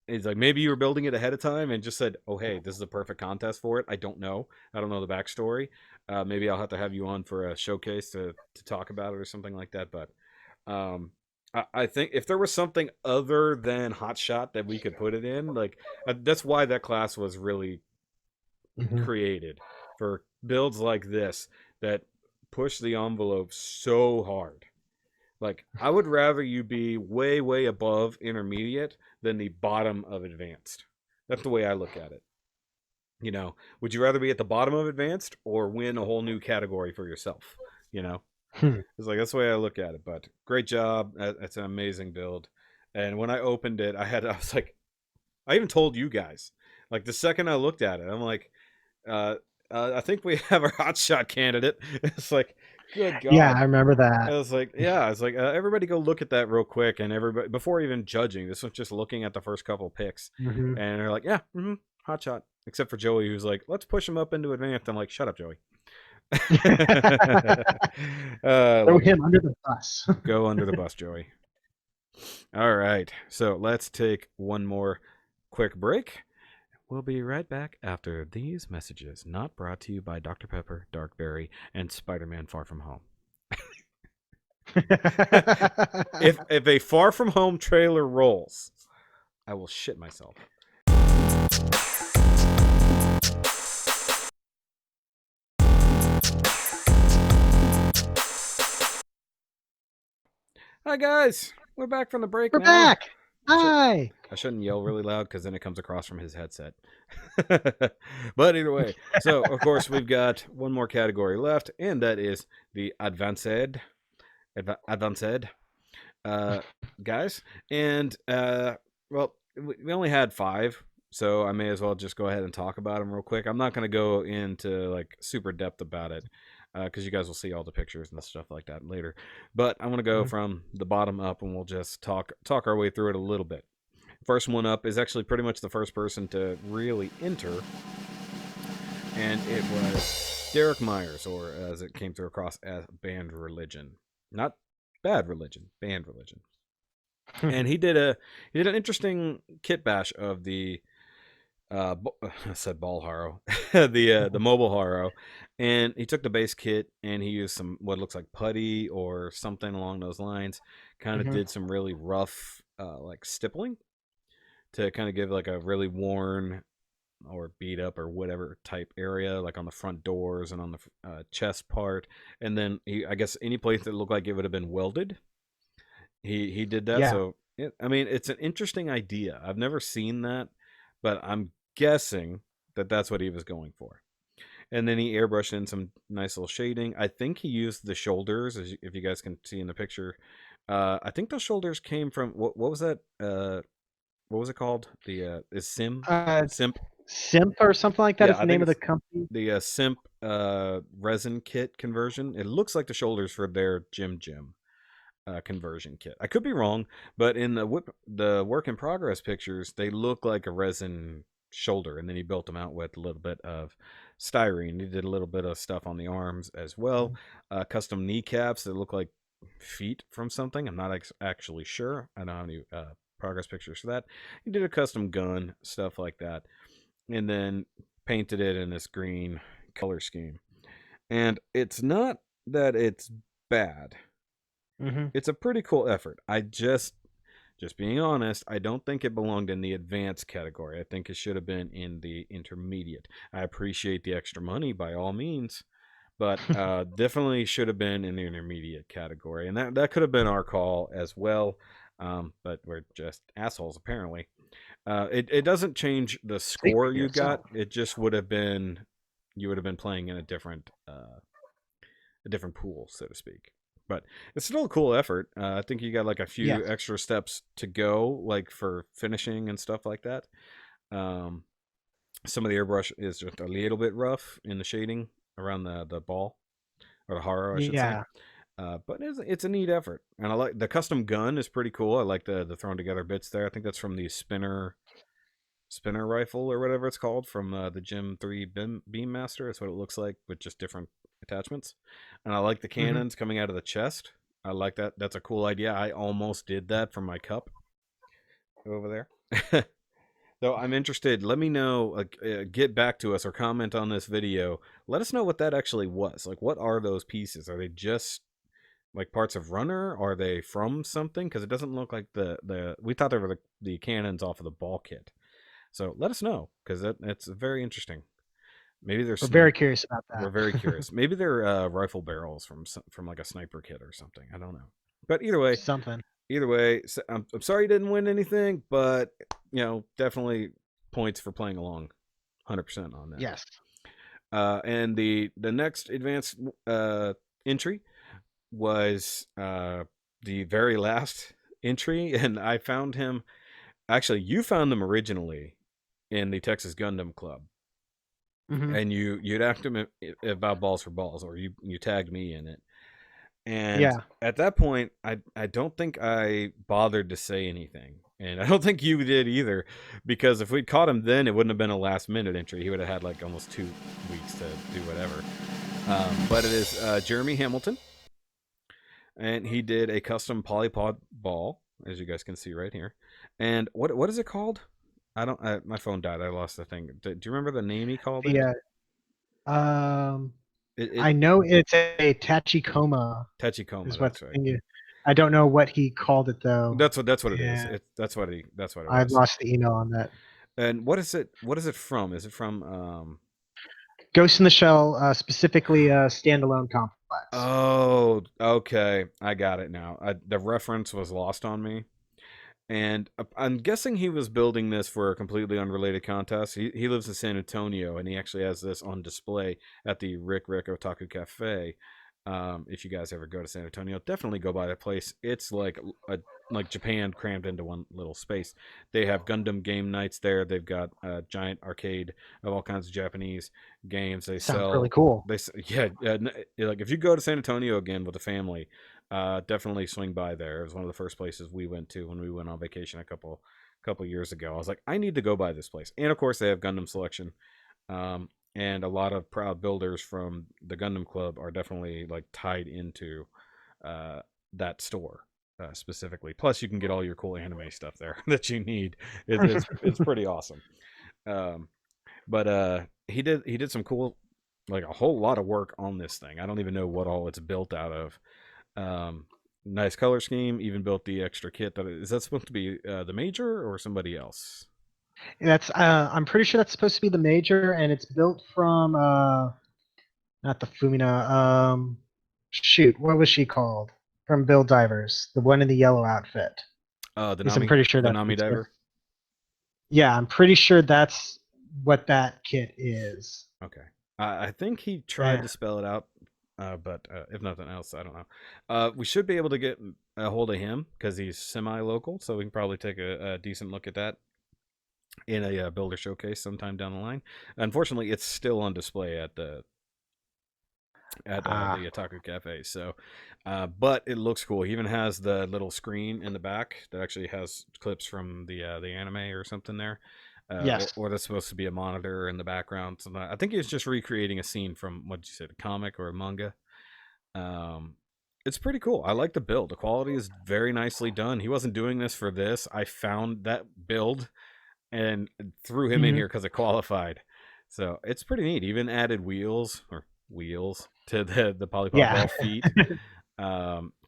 [SPEAKER 1] It's like maybe you were building it ahead of time and just said, "Oh, hey, this is a perfect contest for it." I don't know. I don't know the backstory. Maybe I'll have to have you on for a showcase to talk about it or something like that. But um, I think if there was something other than HOTSHOT that we could put it in, like that's why that class was really
[SPEAKER 2] Hmm.
[SPEAKER 1] created for builds like this that push the envelope so hard. Like I would rather you be way way above intermediate than the bottom of advanced. That's the way I look at it. Would you rather be at the bottom of advanced or win a whole new category for yourself? You know,
[SPEAKER 2] Hmm.
[SPEAKER 1] it's like that's the way I look at it. But great job. That's an amazing build. And when I opened it, I was like, I even told you guys, like the second I looked at it, I'm like, uh, I think we have our hotshot candidate. It's like, good
[SPEAKER 2] Yeah,
[SPEAKER 1] God.
[SPEAKER 2] I remember
[SPEAKER 1] I
[SPEAKER 2] that.
[SPEAKER 1] was like, yeah, I was like, everybody go look at that real quick. And everybody, before even judging, this was just looking at the first couple picks.
[SPEAKER 2] Hmm.
[SPEAKER 1] And they're like, yeah, hot shot. Except for Joey, who's like, let's push him up into advanced. I'm like, shut up, Joey.
[SPEAKER 2] Throw
[SPEAKER 1] Like,
[SPEAKER 2] him under the bus.
[SPEAKER 1] go under the bus, Joey. All right. So let's take one more quick break. We'll be right back after these messages, not brought to you by Dr. Pepper, Darkberry, and Spider-Man Far From Home. If a Far From Home trailer rolls, I will shit myself. Hi guys, we're back from the break
[SPEAKER 2] We're
[SPEAKER 1] now.
[SPEAKER 2] back. Hi.
[SPEAKER 1] I shouldn't yell really loud because then it comes across from his headset. But either way, so of course we've got one more category left, and that is the advanced guys. And well, we only had 5, so I may as well just go ahead and talk about them real quick. I'm not going to go into like super depth about it because you guys will see all the pictures and stuff like that later. But I want to go
[SPEAKER 2] Mhm.
[SPEAKER 1] from the bottom up, and we'll just talk our way through it a little bit. First one up is actually pretty much the first person to really enter, and it was Derek Myers, or as it came through across as Band Religion. Not Bad Religion, Band Religion. And he did an interesting kit bash of the I said ball haro, the mobile haro, and he took the base kit and he used some what looks like putty or something along those lines. Kind of
[SPEAKER 2] Hmm.
[SPEAKER 1] did some really rough like stippling to kind of give like a really worn or beat up or whatever type area, like on the front doors and on the chest part. And then I guess any place that looked like it would have been welded, he did that.
[SPEAKER 2] Yeah.
[SPEAKER 1] So I mean, it's an interesting idea. I've never seen that, but I'm guessing that that's what he was going for. And then he airbrushed in some nice little shading. I think he used the shoulders, if you guys can see in the picture. I think those shoulders came from what was that? What was it called? The is
[SPEAKER 2] Uh,
[SPEAKER 1] Simp?
[SPEAKER 2] Simp or something like that
[SPEAKER 1] Yeah,
[SPEAKER 2] is
[SPEAKER 1] I
[SPEAKER 2] the
[SPEAKER 1] think
[SPEAKER 2] name of the
[SPEAKER 1] it's
[SPEAKER 2] company.
[SPEAKER 1] the Simp resin kit conversion. It looks like the shoulders for their Jim conversion kit. I could be wrong, but in the work in progress pictures, they look like a resin shoulder, and then he built them out with a little bit of styrene. He did a little bit of stuff on the arms as well.
[SPEAKER 2] Mhm.
[SPEAKER 1] Custom kneecaps that look like feet from something. I'm not actually sure. I don't have any progress pictures for that. He did a custom gun, stuff like that, and then painted it in this green color scheme. And it's not that it's bad.
[SPEAKER 2] Mhm.
[SPEAKER 1] It's a pretty cool effort. Just being honest, I don't think it belonged in the advanced category. I think it should have been in the intermediate. I appreciate the extra money by all means, but definitely should have been in the intermediate category. And that could have been our call as well. But we're just assholes apparently. It doesn't change the
[SPEAKER 2] Speak for
[SPEAKER 1] score you got.
[SPEAKER 2] yourself.
[SPEAKER 1] It just would have been you would have been playing in a different pool, so to speak. But it's still a cool effort. I think you got like a few
[SPEAKER 2] Yes.
[SPEAKER 1] extra steps to go, like for finishing and stuff like that. Um, some of the airbrush is just a little bit rough in the shading around the ball or the haro, I should say.
[SPEAKER 2] Yeah.
[SPEAKER 1] But it's a neat effort, and I like the custom gun is pretty cool. I like the thrown together bits there. I think that's from the spinner rifle or whatever it's called from the Gym 3 Beam Master. That's what it looks like with just different attachments. And I like the
[SPEAKER 2] Mhm.
[SPEAKER 1] cannons coming out of the chest. I like that. That's a cool idea. I almost did that for my cup over there. Though I'm interested. Let me know. Get back to us or comment on this video. Let us know what that actually was. Like, what are those pieces? Are they just like parts of runner? Are they from something? Because it doesn't look like the. We thought they were the cannons off of the ball kit. So let us know because that's very interesting. Maybe they're
[SPEAKER 2] We're very
[SPEAKER 1] snipe.
[SPEAKER 2] curious about
[SPEAKER 1] We're
[SPEAKER 2] that.
[SPEAKER 1] very curious. Maybe they're rifle barrels from like a sniper kit or something. I don't know. But either way, so I'm sorry you didn't win anything, but definitely points for playing along. 100% on that.
[SPEAKER 2] Yes.
[SPEAKER 1] And the next advanced entry was the very last entry, and I found him. Actually, you found them originally in the Texas Gundam Club,
[SPEAKER 2] Mhm.
[SPEAKER 1] and you'd asked him about balls for balls, or you tagged me in it. And
[SPEAKER 2] Yeah.
[SPEAKER 1] at that point, I don't think I bothered to say anything, and I don't think you did either, because if we'd caught him then, it wouldn't have been a last minute entry. He would have had like almost 2 weeks to do whatever. But it is Jeremy Hamilton, and he did a custom polypod ball, as you guys can see right here. And what is it called? I don't. My phone died. I lost the thing. Do you remember the name he called it?
[SPEAKER 2] The um
[SPEAKER 1] It
[SPEAKER 2] I know it's a Tachikoma
[SPEAKER 1] Tachikoma.
[SPEAKER 2] is what
[SPEAKER 1] That's right.
[SPEAKER 2] thing I don't know what he called it though.
[SPEAKER 1] That's what it is.
[SPEAKER 2] And
[SPEAKER 1] That's what it
[SPEAKER 2] I've
[SPEAKER 1] was.
[SPEAKER 2] lost the email on that.
[SPEAKER 1] And what is it? What is it from? Is it from?
[SPEAKER 2] Ghost in the Shell, specifically standalone complex.
[SPEAKER 1] Oh, okay. I got it now. The reference was lost on me. And I'm guessing he was building this for a completely unrelated contest. He lives in San Antonio, and he actually has this on display at the Rick Otaku Cafe. If you guys ever go to San Antonio, definitely go by that place. It's like Japan crammed into one little space. They have Gundam game nights there. They've got a giant arcade of all kinds of Japanese games. They
[SPEAKER 2] Sounds really
[SPEAKER 1] sell.
[SPEAKER 2] cool.
[SPEAKER 1] Yeah, like if you go to San Antonio again with a family, definitely swing by there. It was one of the first places we went to when we went on vacation a couple years ago. I was like, I need to go by this place, and of course they have Gundam selection, and a lot of proud builders from the Gundam Club are definitely like tied into uh, that store specifically. Plus, you can get all your cool anime stuff there that you need. It's pretty awesome. Um, but he did some cool, like a whole lot of work on this thing. I don't even know what all it's built out of. Um, Nice color scheme. Even built the extra kit. Is that supposed to be the major or somebody else?
[SPEAKER 2] That's I'm pretty sure that's supposed to be the major, and it's built from not the Fumina. Shoot, what was she called? From Bill Divers, the one in the yellow outfit.
[SPEAKER 1] The
[SPEAKER 2] Yes, I'm
[SPEAKER 1] Nami,
[SPEAKER 2] pretty sure
[SPEAKER 1] the
[SPEAKER 2] that's
[SPEAKER 1] Nami diver.
[SPEAKER 2] yeah, I'm pretty sure that's what that kit is.
[SPEAKER 1] Okay. I think he tried
[SPEAKER 2] Yeah.
[SPEAKER 1] to spell it out, but if nothing else, I don't know. We should be able to get a hold of him because he's semi-local, so we can probably take a decent look at that in a builder showcase sometime down the line. Unfortunately, it's still on display at the Otaku Cafe. So, but it looks cool. He even has the little screen in the back that actually has clips from the anime or something there.
[SPEAKER 2] Yes.
[SPEAKER 1] Or that's supposed to be a monitor in the background. So I think he's just recreating a scene from what you said, a comic or a manga. Um, it's pretty cool. I like the build. The quality is very nicely done. He wasn't doing this for this. I found that build and threw him in
[SPEAKER 2] Hmm.
[SPEAKER 1] here because it qualified. So it's pretty neat. Even added wheels to the polypod
[SPEAKER 2] Yeah.
[SPEAKER 1] ball feet.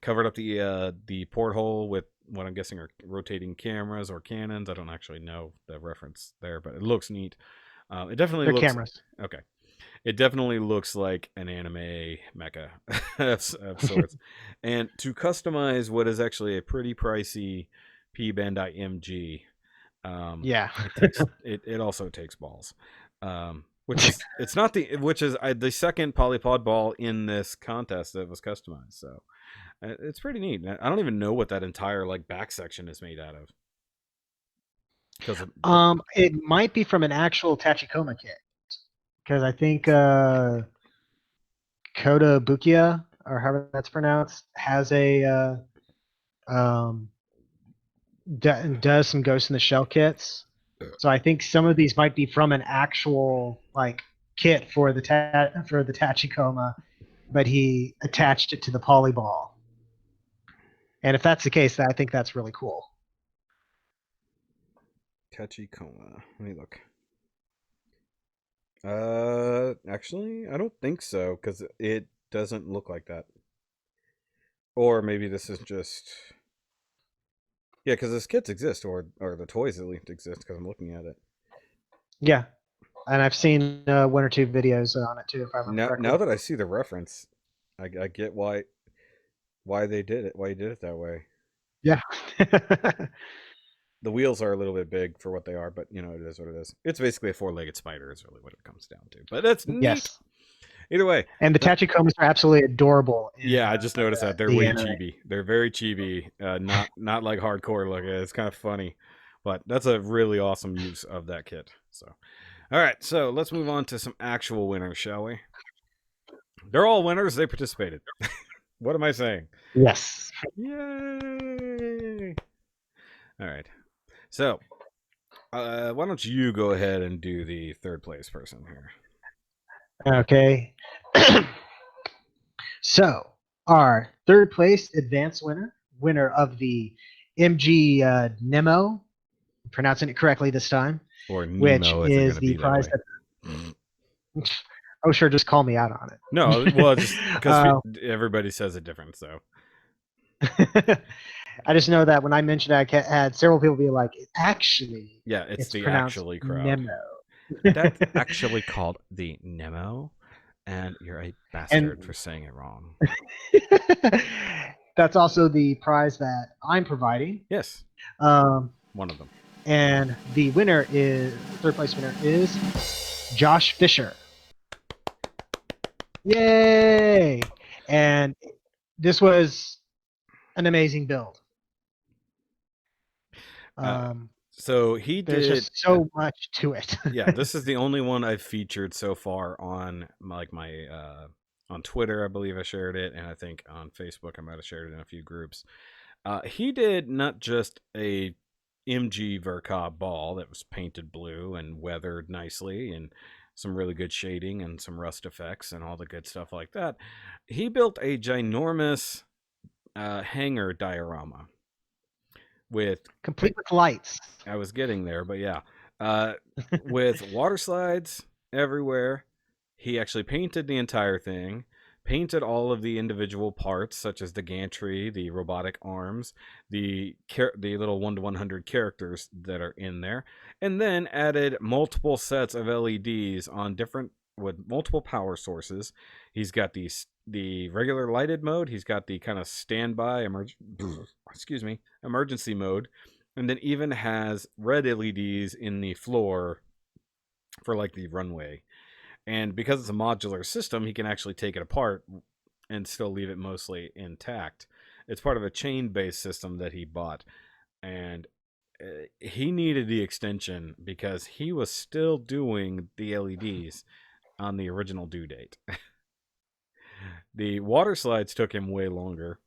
[SPEAKER 1] Covered up the porthole with what I'm guessing are rotating cameras or cannons. I don't actually know the reference there, but it looks neat. It definitely
[SPEAKER 2] They're
[SPEAKER 1] looks
[SPEAKER 2] cameras.
[SPEAKER 1] okay. It definitely looks like an anime mecha of sorts. And to customize what is actually a pretty pricey P Bandai MG,
[SPEAKER 2] Yeah.
[SPEAKER 1] it also takes balls. Which is it's not the which is the second polypod ball in this contest that was customized. So it's pretty neat. I don't even know what that entire like back section is made out of because
[SPEAKER 2] It might be from an actual Tachikoma kit because I think Kota Bukia, or however that's pronounced, has a um, does some Ghost in the Shell kits. So I think some of these might be from an actual like kit for the Tachikoma, but he attached it to the polyball. And if that's the case, I think that's really cool.
[SPEAKER 1] Tachikoma. Let me look. Actually, I don't think so because it doesn't look like that. Or maybe this is just yeah, because this kits exist, or the toys at least exist because I'm looking at it
[SPEAKER 2] Yeah, and I've seen one or two videos on it too, if I remember
[SPEAKER 1] now.
[SPEAKER 2] correctly.
[SPEAKER 1] Now that I see the reference, I get why they did it. Why you did it that way.
[SPEAKER 2] Yeah.
[SPEAKER 1] The wheels are a little bit big for what they are, but you know it is what it is. It's basically a four-legged spider is really what it comes down to. But that's neat.
[SPEAKER 2] Yes.
[SPEAKER 1] Either way,
[SPEAKER 2] And the Tachikomas are absolutely adorable in
[SPEAKER 1] yeah, I just noticed that they're
[SPEAKER 2] the
[SPEAKER 1] way
[SPEAKER 2] anime.
[SPEAKER 1] chibi. They're very chibi. Not like hardcore looking. It's kind of funny, but that's a really awesome use of that kit. So, all right, so let's move on to some actual winners, shall we? They're all winners. They participated. What am I saying?
[SPEAKER 2] Yes.
[SPEAKER 1] Yay! All right. So, why don't you go ahead and do the third place person here?
[SPEAKER 2] Okay. So, our third place advanced winner of the MG Nemo, pronouncing it correctly this time,
[SPEAKER 1] Or
[SPEAKER 2] which
[SPEAKER 1] Nemo, is it going
[SPEAKER 2] is
[SPEAKER 1] to
[SPEAKER 2] the
[SPEAKER 1] be that
[SPEAKER 2] prize
[SPEAKER 1] way?
[SPEAKER 2] that. Oh, sure, just call me out on
[SPEAKER 1] No, well,
[SPEAKER 2] it.
[SPEAKER 1] just because everybody says it different. So,
[SPEAKER 2] I just know that when I mentioned it, I had several people be like, actually,
[SPEAKER 1] yeah, it's
[SPEAKER 2] it's
[SPEAKER 1] the
[SPEAKER 2] pronounced
[SPEAKER 1] actually crowd.
[SPEAKER 2] Nemo.
[SPEAKER 1] That's actually called the Nemo, and you're a
[SPEAKER 2] And
[SPEAKER 1] bastard for saying it wrong.
[SPEAKER 2] that's also the prize that I'm providing.
[SPEAKER 1] Yes,
[SPEAKER 2] Um,
[SPEAKER 1] one of them.
[SPEAKER 2] and the third place winner is Josh Fisher. Yay! And this was an amazing build.
[SPEAKER 1] Uh,
[SPEAKER 2] Um,
[SPEAKER 1] so he
[SPEAKER 2] there's
[SPEAKER 1] did.
[SPEAKER 2] just so much to it.
[SPEAKER 1] Yeah, this is the only one I've featured so far on my on Twitter. I believe I shared it, and I think on Facebook I might have shared it in a few groups. He did not just a MG Verkov ball that was painted blue and weathered nicely and some really good shading and some rust effects and all the good stuff like that. He built a ginormous hangar diorama with
[SPEAKER 2] Complete with lights.
[SPEAKER 1] I was getting there, but yeah. uh, with water slides everywhere. He actually painted the entire thing, painted all of the individual parts, such as the gantry, the robotic arms, the little 1 to 100 characters that are in there, and then added multiple sets of LEDs on different with multiple power sources. He's got the regular lighted mode. He's got the kind of standby emergency mode, and then even has red LEDs in the floor for like the runway. And because it's a modular system, he can actually take it apart and still leave it mostly intact. It's part of a chain based system that he bought. And he needed the extension because he was still doing the LEDs on the original due date. The water slides took him way longer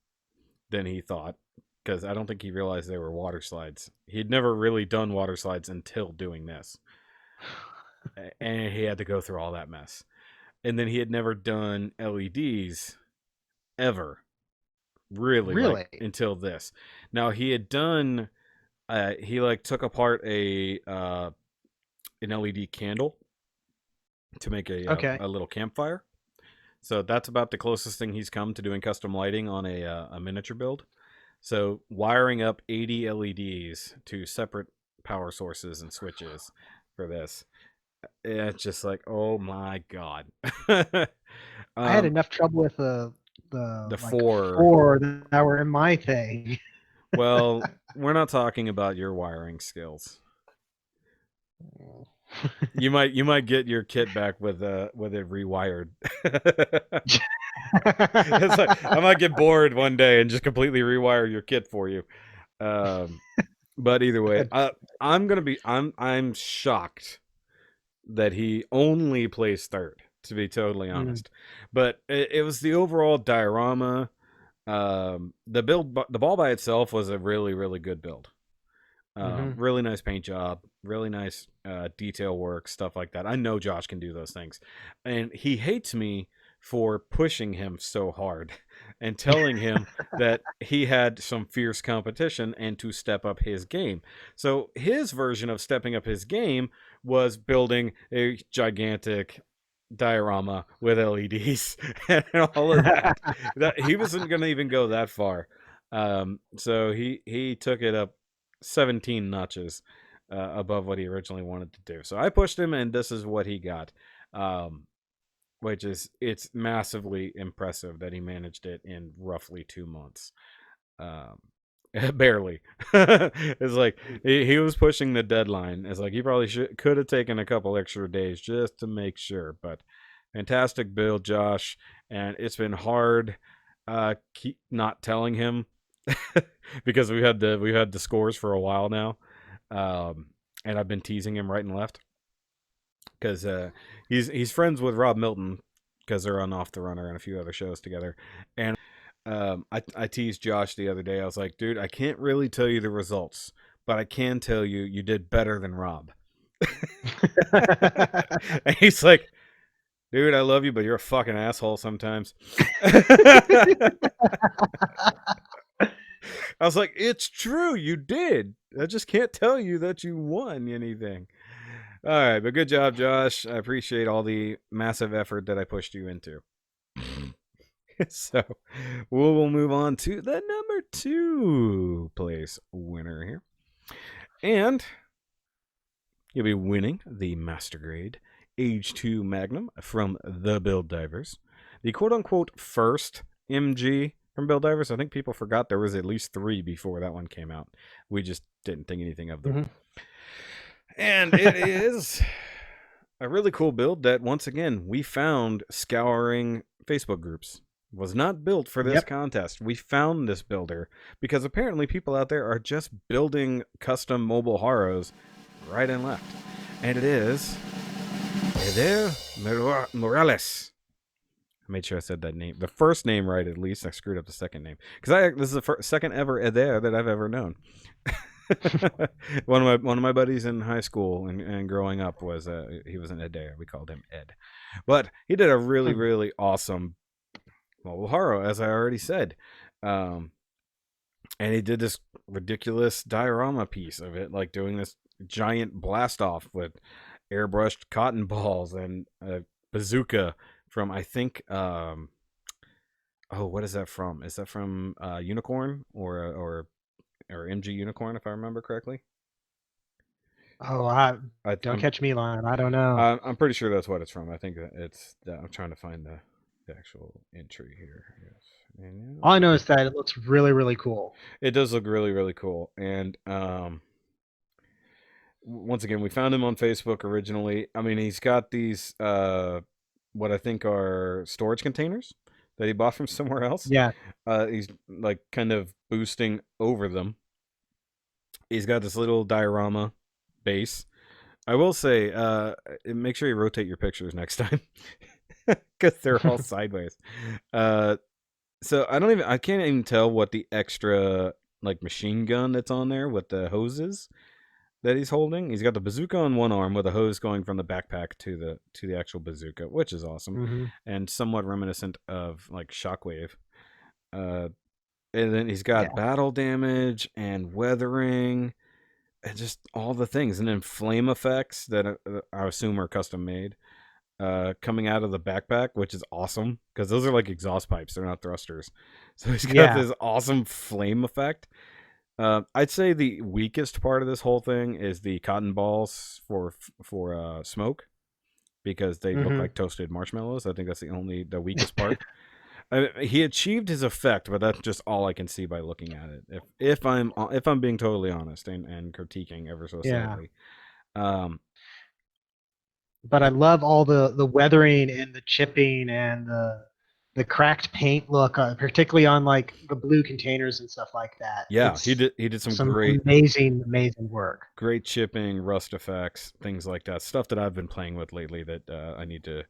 [SPEAKER 1] than he thought because I don't think he realized they were water slides. He'd never really done water slides until doing this. And he had to go through all that mess. And then he had never done LEDs ever, really, like
[SPEAKER 2] Really?
[SPEAKER 1] until this. Now he had done, he like took apart an LED candle to make
[SPEAKER 2] Okay.
[SPEAKER 1] a little campfire. So that's about the closest thing he's come to doing custom lighting on a miniature build. So wiring up 80 LEDs to separate power sources and switches for this. It's just like, oh my god.
[SPEAKER 2] I had
[SPEAKER 1] um,
[SPEAKER 2] enough trouble with the
[SPEAKER 1] the
[SPEAKER 2] like
[SPEAKER 1] four.
[SPEAKER 2] four that were in my thing.
[SPEAKER 1] Well, we're not talking about your wiring skills. You might get your kit back with it rewired. It's like I might get bored one day and just completely rewire your kit for you. Um, but either way, I'm shocked that he only placed third. To be totally
[SPEAKER 2] Mm,
[SPEAKER 1] honest, but it was the overall diorama. The build, the ball by itself was a really really good build.
[SPEAKER 2] mhm.
[SPEAKER 1] Really nice paint job, really nice detail work, stuff like that. I know Josh can do those things, and he hates me for pushing him so hard and telling him that he had some fierce competition and to step up his game. So his version of stepping up his game was building a gigantic diorama with LEDs and all of that. That he wasn't going to even go that far. So he took it up 17 notches above what he originally wanted to do. So I pushed him, and this is what he got, which is it's massively impressive that he managed it in roughly 2 months. Um, barely. It's like he was pushing the deadline. It's like he probably could have taken a couple extra days just to make sure. But fantastic build, Josh, and it's been hard keep not telling him because we've had the scores for a while now, and I've been teasing him right and left because he's friends with Rob Milton because they're on Off the Runner and a few other shows together. And I teased Josh the other day. I was like, dude, I can't really tell you the results, but I can tell you you did better than Rob. And he's like, dude, I love you, but you're a fucking asshole sometimes. I was like, it's true, you did. I just can't tell you that you won anything. All right, but good job, Josh. I appreciate all the massive effort that I pushed you into. So we'll move on to the number 2 place winner here. And you'll be winning the Master Grade Age 2 Magnum from the Build Divers. The quote unquote first MG from Build Divers. I think people forgot there was at least 3 before that one came out. We just didn't think anything of them.
[SPEAKER 2] Mhm.
[SPEAKER 1] And it is a really cool build that, once again, we found scouring Facebook groups. Was not built for this
[SPEAKER 2] Yep.
[SPEAKER 1] contest. We found this builder because apparently people out there are just building custom mobile horrors right and left. And it is EDER Morales. I made sure I said that name, the first name right at least. I screwed up the second name because this is the second ever EDER that I've ever known. one of my buddies in high school and growing up was he was an EDER. We called him Ed, but he did a really
[SPEAKER 2] Hmm.
[SPEAKER 1] really awesome mobile horror, as I already said, and he did this ridiculous diorama piece of it, like doing this giant blast off with airbrushed cotton balls and a bazooka from I think oh, what is that from? Is that from Unicorn or MG Unicorn if I remember correctly?
[SPEAKER 2] Oh, I
[SPEAKER 1] I,
[SPEAKER 2] don't
[SPEAKER 1] I'm
[SPEAKER 2] catch me lying. I don't know.
[SPEAKER 1] I'm pretty sure that's what it's from. I think that it's that I'm trying to find the actual entry here. Yes. And,
[SPEAKER 2] All I know is that it looks really, really cool.
[SPEAKER 1] it does look really really cool. And once again, we found him on Facebook originally. I mean, he's got these what I think are storage containers that he bought from somewhere else.
[SPEAKER 2] Yeah,
[SPEAKER 1] He's like kind of boosting over them. He's got this little diorama base. I will say, make sure you rotate your pictures next time because they're all sideways. So I can't even tell what the extra like machine gun that's on there with the hoses that he's holding. He's got the bazooka on one arm with a hose going from the backpack to the actual bazooka, which is awesome
[SPEAKER 2] hmm
[SPEAKER 1] and somewhat reminiscent of like Shockwave. Uh, and then he's got
[SPEAKER 2] yeah,
[SPEAKER 1] battle damage and weathering and just all the things, and then flame effects that I assume are custom made. Coming out of the backpack, which is awesome because those are like exhaust pipes; they're not thrusters. So he's got
[SPEAKER 2] yeah.
[SPEAKER 1] this awesome flame effect. I'd say the weakest part of this whole thing is the cotton balls for smoke because they look
[SPEAKER 2] hmm
[SPEAKER 1] like toasted marshmallows. I think that's the weakest part. He achieved his effect, but that's just all I can see by looking at it. If I'm being totally honest and critiquing ever so
[SPEAKER 2] Yeah.
[SPEAKER 1] slightly, um,
[SPEAKER 2] But I love all the weathering and the chipping and the cracked paint look, particularly on like the blue containers and stuff like that.
[SPEAKER 1] yeah, he
[SPEAKER 2] It's
[SPEAKER 1] did some
[SPEAKER 2] some
[SPEAKER 1] great
[SPEAKER 2] amazing, amazing work.
[SPEAKER 1] great chipping, rust effects, things like that. Stuff that I've been playing with lately that I need to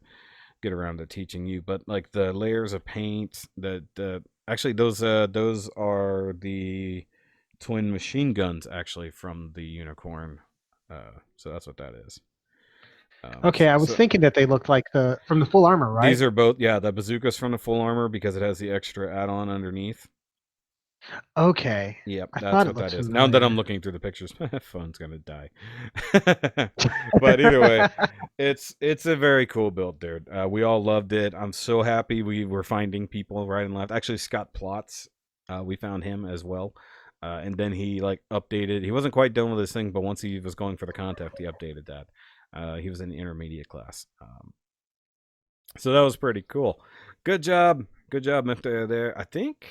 [SPEAKER 1] get around to teaching you. But like the layers of paint, the actually those are the twin machine guns actually from the Unicorn. So that's what that is.
[SPEAKER 2] Okay, I was
[SPEAKER 1] So
[SPEAKER 2] thinking that they looked like the from the full armor, right?
[SPEAKER 1] these are both, yeah, the bazooka's from the full armor because it has the extra add-on underneath.
[SPEAKER 2] Okay,
[SPEAKER 1] Yep,
[SPEAKER 2] I
[SPEAKER 1] that's
[SPEAKER 2] thought it
[SPEAKER 1] what
[SPEAKER 2] looked
[SPEAKER 1] that is. Now that I'm
[SPEAKER 2] familiar.
[SPEAKER 1] looking through the pictures, my phone's gonna die. But either way, it's a very cool build, dude. We all loved it. I'm so happy we were finding people right and left. Actually, Scott Plotz, we found him as well. And then he like updated. He wasn't quite done with this thing, but once he was going for the contest, he updated that. He was in the intermediate class. So that was pretty cool. Good job. Good job, Mifta there. I think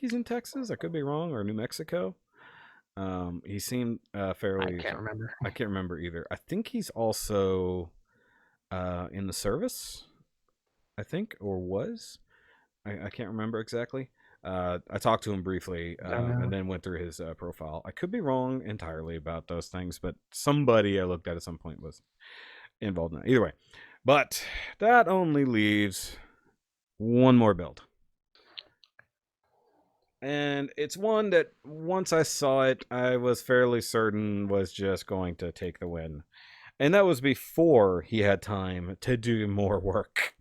[SPEAKER 1] he's in Texas. I could be wrong, or New Mexico. He seemed
[SPEAKER 2] I
[SPEAKER 1] fairly.
[SPEAKER 2] can't remember.
[SPEAKER 1] I can't remember either. I think he's also in the service. I think or was. I can't remember exactly. I talked to him briefly
[SPEAKER 2] Don't
[SPEAKER 1] and
[SPEAKER 2] know.
[SPEAKER 1] then went through his profile. I could be wrong entirely about those things, but somebody I looked at some point was involved in that. Either way, but that only leaves one more build. And it's one that once I saw it, I was fairly certain was just going to take the win. And that was before he had time to do more work.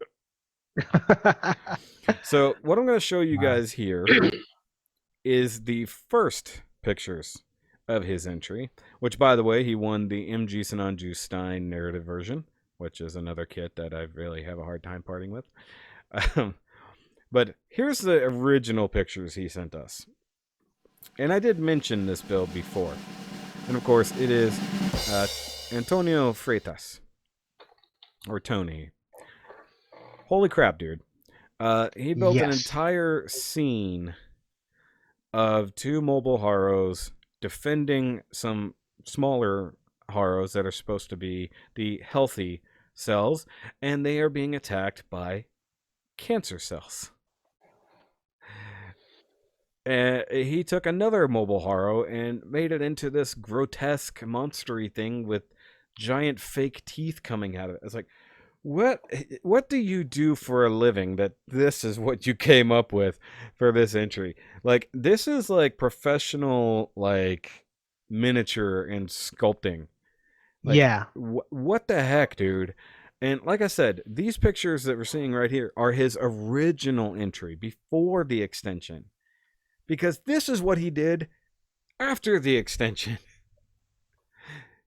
[SPEAKER 1] So, what I'm going to show you
[SPEAKER 2] Wow.
[SPEAKER 1] guys here is the first pictures of his entry, which, by the way, he won the MG Sananju Stein narrative version, which is another kit that I really have a hard time parting with. But here's the original pictures he sent us. And I did mention this build before. And of course, it is Antonio Freitas. Or Tony. Holy crap, dude. He built an
[SPEAKER 2] Yes.
[SPEAKER 1] entire scene of two mobile Haros defending some smaller Haros that are supposed to be the healthy cells, and they are being attacked by cancer cells. He took another mobile Haro and made it into this grotesque monstery thing with giant fake teeth coming out of it. It's like, what do you do for a living that this is what you came up with for this entry? Like, this is like professional like miniature and sculpting. Like,
[SPEAKER 2] Yeah.
[SPEAKER 1] what the heck, dude? And like I said, these pictures that we're seeing right here are his original entry before the extension, because this is what he did after the extension.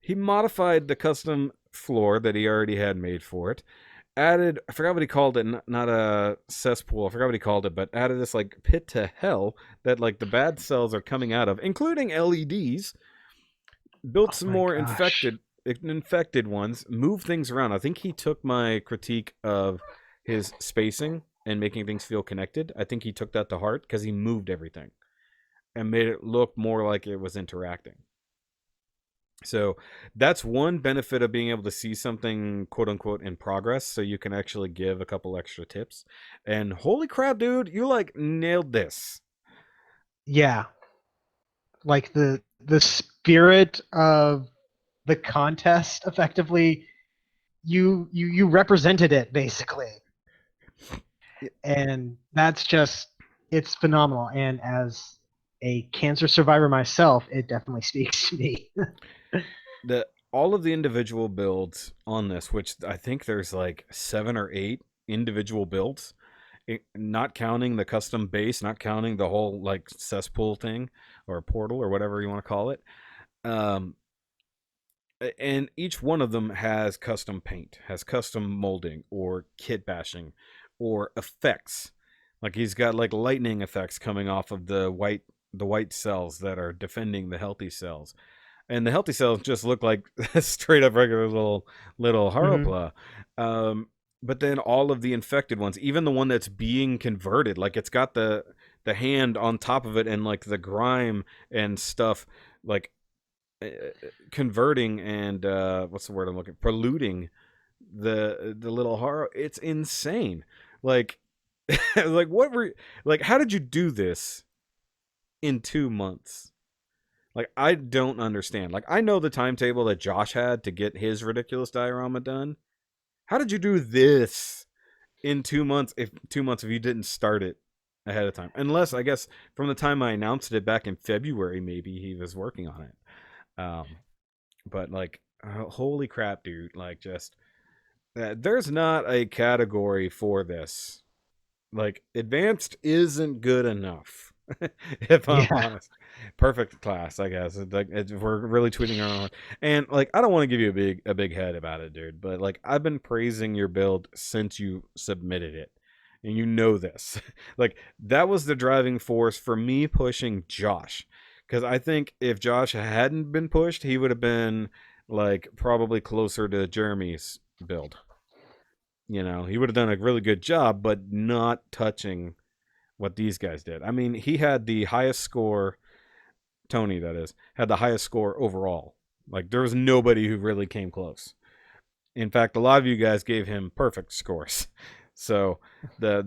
[SPEAKER 1] he modified the custom floor that he already had made for it. Added, I forgot what he called it, not a cesspool. I forgot what he called it, but added this like pit to hell that like the bad cells are coming out of, including LEDs. Built
[SPEAKER 2] Oh
[SPEAKER 1] some
[SPEAKER 2] my
[SPEAKER 1] more
[SPEAKER 2] gosh.
[SPEAKER 1] infected ones. Moved things around. I think he took my critique of his spacing and making things feel connected. I think he took that to heart because he moved everything and made it look more like it was interacting. So that's one benefit of being able to see something quote unquote in progress, so you can actually give a couple extra tips. And holy crap, dude, you like nailed this.
[SPEAKER 2] Yeah, like the spirit of the contest effectively you represented it basically. And that's just it's phenomenal, and as a cancer survivor myself, it definitely speaks to me.
[SPEAKER 1] The all of the individual builds on this, which I think there's like 7 or 8 individual builds, not counting the custom base, not counting the whole like cesspool thing or portal or whatever you want to call it. Um, and each one of them has custom paint, has custom molding or kit bashing or effects. Like he's got like lightning effects coming off of the white cells that are defending the healthy cells. And the healthy cells just look like straight up regular little
[SPEAKER 2] Hmm.
[SPEAKER 1] Haropla. Um, but then all of the infected ones, even the one that's being converted, like it's got the hand on top of it and like the grime and stuff, like uh, converting and what's the word I'm looking, preluding the little horror. It's insane. Like like what were like how did you do this in 2 months? Like I don't understand. Like I know the timetable that Josh had to get his ridiculous diorama done. How did you do this in 2 months? If 2 months, if you didn't start it ahead of time, unless I guess from the time I announced it back in February, maybe he was working on it. But like, holy crap, dude! Like, just there's not a category for this. Like, advanced isn't good enough. If I'm
[SPEAKER 2] Yeah.
[SPEAKER 1] honest, perfect class, I guess. Like, we're really tweeting our own. And like, I don't want to give you a big head about it, dude. But like, I've been praising your build since you submitted it, and you know this. Like, that was the driving force for me pushing Josh, because I think if Josh hadn't been pushed, he would have been like probably closer to Jeremy's build. You know, he would have done a really good job, but not touching what these guys did. I mean, he had the highest score, Tony, that is, had the highest score overall. Like, there was nobody who really came close. In fact, a lot of you guys gave him perfect scores. So the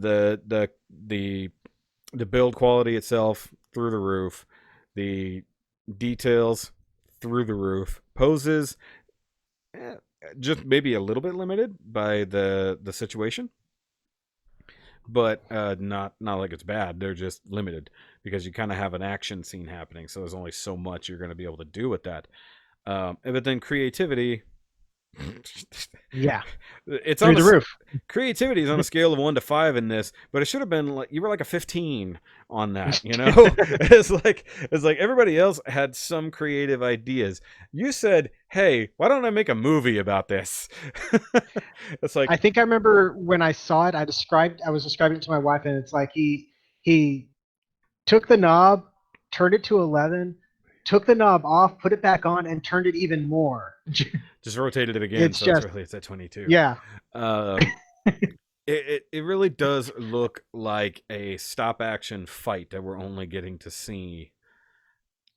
[SPEAKER 1] the build quality itself through the roof, the details through the roof, poses eh, just maybe a little bit limited by the situation, but not like it's bad. They're just limited because you kind of have an action scene happening, so there's only so much you're going to be able to do with that. But then creativity,
[SPEAKER 2] Yeah.
[SPEAKER 1] it's
[SPEAKER 2] Through
[SPEAKER 1] on a
[SPEAKER 2] the roof.
[SPEAKER 1] creativity is on a scale of 1 to 5 in this, but it should have been like you were like a 15 on that. You know, it's like everybody else had some creative ideas. You said, "Hey, why don't I make a movie about this?" It's
[SPEAKER 2] I
[SPEAKER 1] like
[SPEAKER 2] think I remember when I saw it, I was describing it to my wife, and it's like he took the knob, turned it to 11, took the knob off, put it back on, and turned it even more.
[SPEAKER 1] just rotated it again,
[SPEAKER 2] It's
[SPEAKER 1] so it's
[SPEAKER 2] just
[SPEAKER 1] really it's at 22.
[SPEAKER 2] yeah.
[SPEAKER 1] Um, it really does look like a stop action fight that we're only getting to see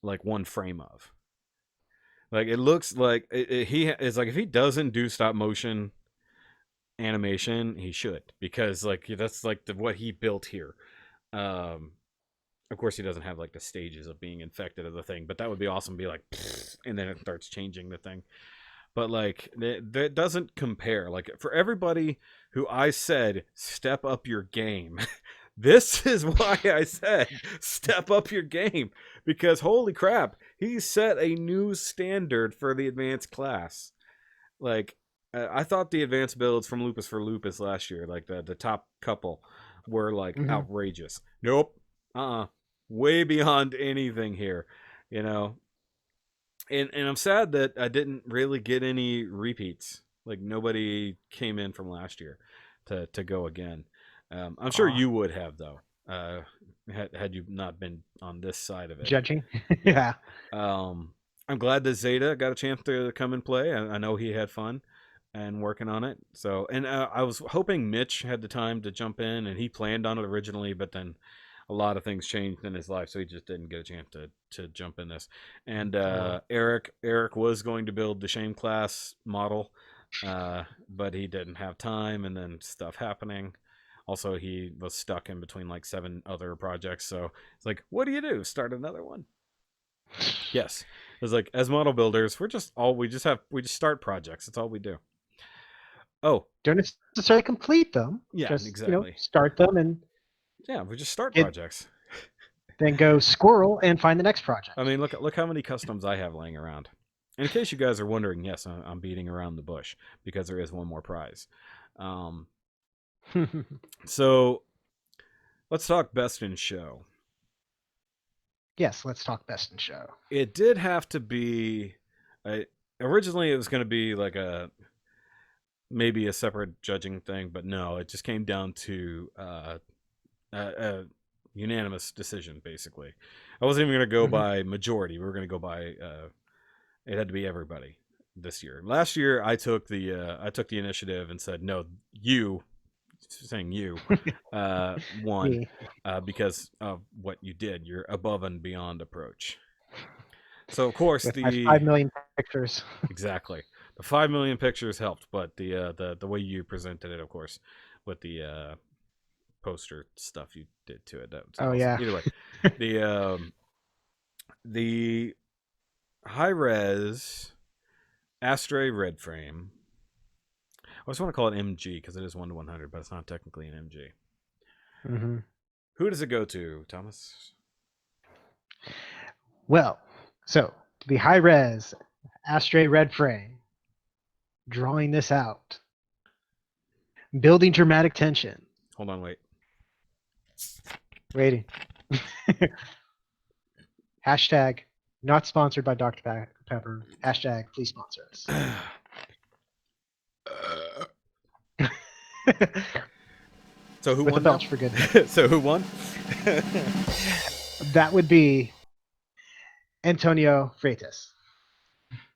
[SPEAKER 1] like one frame of. Like it looks like he is like if he doesn't do stop motion animation, he should because like that's like what he built here. Um, of course, he doesn't have like the stages of being infected of the thing, but that would be awesome. Be like, and then it starts changing the thing. But like that doesn't compare. Like for everybody who I said step up your game, this is why I said step up your game because holy crap, he set a new standard for the advanced class. Like I thought the advanced builds from Lupus for Lupus last year, like the top couple, were like
[SPEAKER 2] Hmm.
[SPEAKER 1] outrageous. Nope, way beyond anything here. You know, and I'm sad that I didn't really get any repeats. Like nobody came in from last year to go again. I'm sure
[SPEAKER 2] Aw,
[SPEAKER 1] you would have though, uh, had you not been on this side of it.
[SPEAKER 2] judging.
[SPEAKER 1] Yeah.
[SPEAKER 2] Yeah.
[SPEAKER 1] Um, I'm glad that Zeta got a chance to come and play. I know he had fun and working on it. So, and I was hoping Mitch had the time to jump in, and he planned on it originally, but then a lot of things changed in his life, so he just didn't get a chance to jump in this. And
[SPEAKER 2] Totally.
[SPEAKER 1] Eric was going to build the Shame class model, but he didn't have time, and then stuff happening. Also, he was stuck in between like 7 other projects, so it's like, what do you do? Start another one? Yes, it's like as model builders, we just start projects. That's all we do. Oh,
[SPEAKER 2] Don't necessarily complete them.
[SPEAKER 1] yeah,
[SPEAKER 2] Just
[SPEAKER 1] exactly.
[SPEAKER 2] start them and
[SPEAKER 1] Yeah, we just start
[SPEAKER 2] get,
[SPEAKER 1] projects.
[SPEAKER 2] then go squirrel and find the next
[SPEAKER 1] I
[SPEAKER 2] project.
[SPEAKER 1] mean, look how many customs I have laying around. And in case you guys are wondering, yes, I'm beating around the bush because there is one more prize. Um, so let's talk best in show.
[SPEAKER 2] Yes, let's talk best in show.
[SPEAKER 1] It did have to be. I, Originally, it was going to be like maybe a separate judging thing, but no, it just came down to a unanimous decision. Basically, I wasn't even going to go
[SPEAKER 2] Mhm.
[SPEAKER 1] by majority. We were going to go by it had to be everybody this year. Last year, I took the initiative and said, no, you, saying you, won
[SPEAKER 2] Me
[SPEAKER 1] because of what you did, your above and beyond approach. So of course
[SPEAKER 2] with my
[SPEAKER 1] the
[SPEAKER 2] 5 million pictures.
[SPEAKER 1] exactly the 5 million pictures helped, but the way you presented it, of course, with the poster stuff you did to it, that was
[SPEAKER 2] Oh
[SPEAKER 1] awesome.
[SPEAKER 2] yeah.
[SPEAKER 1] Either way, the the high res Astray red frame. I just want to call it MG because it is 1 to 100, but it's not technically an MG.
[SPEAKER 2] Hmm.
[SPEAKER 1] Who does it go to, Thomas?
[SPEAKER 2] Well, so the high res Astray red frame, drawing this out, building dramatic tension,
[SPEAKER 1] Hold on, wait.
[SPEAKER 2] waiting. Hashtag not sponsored by Dr. Pepper. Hashtag please sponsor us.
[SPEAKER 1] So who
[SPEAKER 2] With a
[SPEAKER 1] won now?
[SPEAKER 2] belch for goodness.
[SPEAKER 1] So who won?
[SPEAKER 2] That would be Antonio Freitas.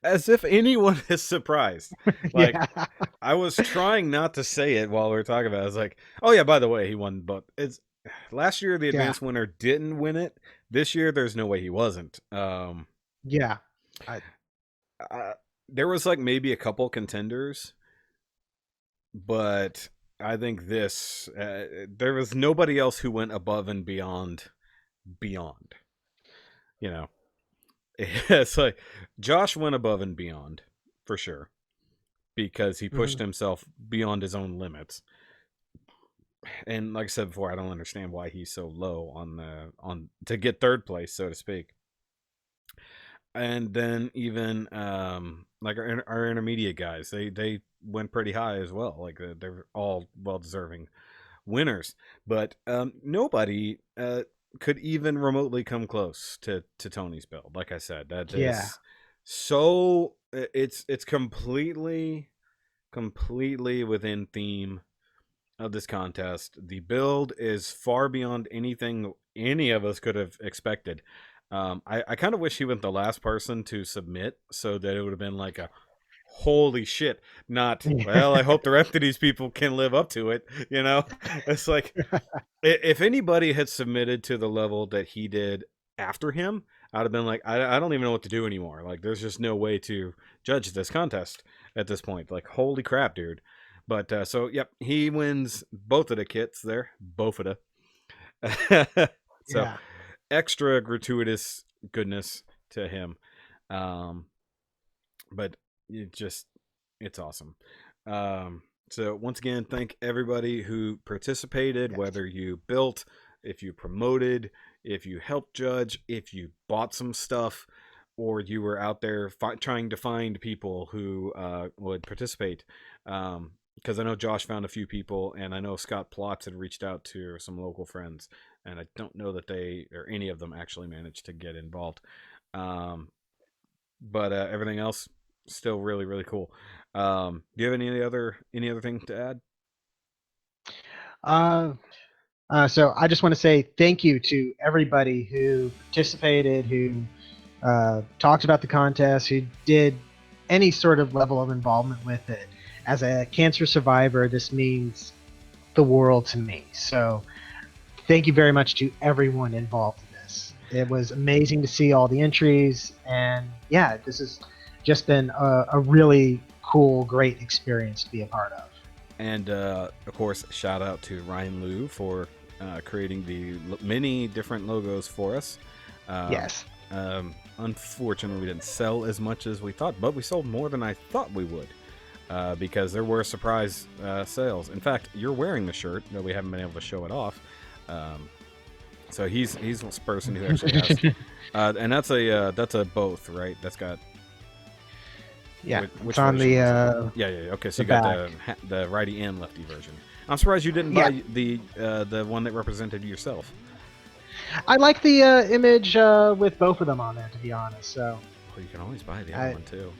[SPEAKER 1] As if anyone is surprised. Like,
[SPEAKER 2] Yeah.
[SPEAKER 1] I was trying not to say it while we were talking about it. I was like, oh yeah, by the way, he won, but it's last year the
[SPEAKER 2] Yeah.
[SPEAKER 1] advanced winner didn't win it. This year there's no way he wasn't.
[SPEAKER 2] Yeah. I,
[SPEAKER 1] I, there was like maybe a couple contenders, but I think this there was nobody else who went above and beyond. You know, it's like Josh went above and beyond for sure because he pushed
[SPEAKER 2] mhm.
[SPEAKER 1] himself beyond his own limits. And like I said before, I don't understand why he's so low on the on to get third place, so to speak. And then even like our intermediate guys, they went pretty high as well. Like they're all well deserving winners, but nobody could even remotely come close to Tony's build. Like I said, that
[SPEAKER 2] Yeah.
[SPEAKER 1] is so it's completely within theme of this contest. The build is far beyond anything any of us could have expected. I kind of wish he went the last person to submit so that it would have been like a holy shit, not, well, I hope the rest of these people can live up to it. You know, it's like if anybody had submitted to the level that he did after him, I'd have been like, I don't even know what to do anymore. Like, there's just no way to judge this contest at this point. Like, holy crap, dude. But so, yep, he wins both of the kits there, both of the. So,
[SPEAKER 2] Yeah.
[SPEAKER 1] extra gratuitous goodness to him. Um, but it just, it's awesome. So once again, thank everybody who participated,
[SPEAKER 2] Yes.
[SPEAKER 1] whether you built, if you promoted, if you helped judge, if you bought some stuff, or you were out there trying to find people who would participate. Because I know Josh found a few people, and I know Scott Plotz had reached out to some local friends, and I don't know that they or any of them actually managed to get involved. Um, but everything else still really really cool. Do you have any other thing to add?
[SPEAKER 2] Uh, so I just want to say thank you to everybody who participated, who talked about the contest, who did any sort of level of involvement with it. As a cancer survivor, this means the world to me. So thank you very much to everyone involved in this. It was amazing to see all the entries, and yeah, this has just been a really cool, great experience to be a part of.
[SPEAKER 1] And of course, shout out to Ryan Liu for creating the many different logos for us. Um,
[SPEAKER 2] Yes.
[SPEAKER 1] Unfortunately, we didn't sell as much as we thought, but we sold more than I thought we would because there were surprise sales. In fact, you're wearing the shirt, though we haven't been able to show it off. Um, so he's this person who actually has, and that's a both, right? That's got
[SPEAKER 2] Yeah,
[SPEAKER 1] which
[SPEAKER 2] it's on
[SPEAKER 1] version
[SPEAKER 2] the
[SPEAKER 1] is it? Yeah. Okay, so
[SPEAKER 2] the
[SPEAKER 1] you got
[SPEAKER 2] back.
[SPEAKER 1] the righty and lefty version. I'm surprised you didn't
[SPEAKER 2] Yeah,
[SPEAKER 1] buy the one that represented yourself.
[SPEAKER 2] I like the image with both of them on there, to be honest. So
[SPEAKER 1] Well, you can always buy the other
[SPEAKER 2] I
[SPEAKER 1] one too.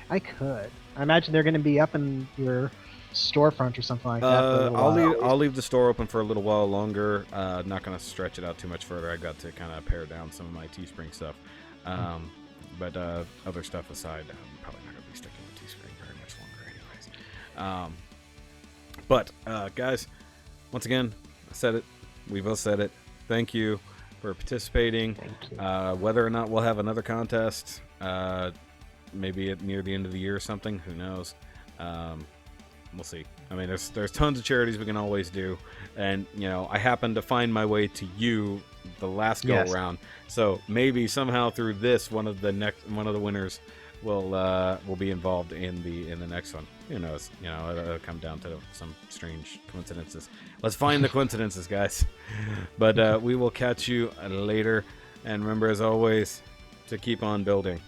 [SPEAKER 2] I could. I imagine they're going to be up in your storefront or something like that for a little while.
[SPEAKER 1] I'll leave the store open for a little while longer. Not gonna stretch it out too much further. I got to kind of pare down some of my Teespring stuff. But other stuff aside, I'm probably not gonna be sticking with Teespring very much longer, anyways. But guys, once again, I said it. We both said it. Thank you for participating.
[SPEAKER 2] Thank you.
[SPEAKER 1] Whether or not we'll have another contest, maybe near the end of the year or something, who knows? We'll see. I mean, there's tons of charities we can always do, and you know, I happened to find my way to you the last go
[SPEAKER 2] Yes.
[SPEAKER 1] around, so maybe somehow through this one of the winners will be involved in the next one. Who knows? You know, it'll come down to some strange coincidences. Let's find the coincidences, guys. But we will catch you later, and remember, as always, to keep on building.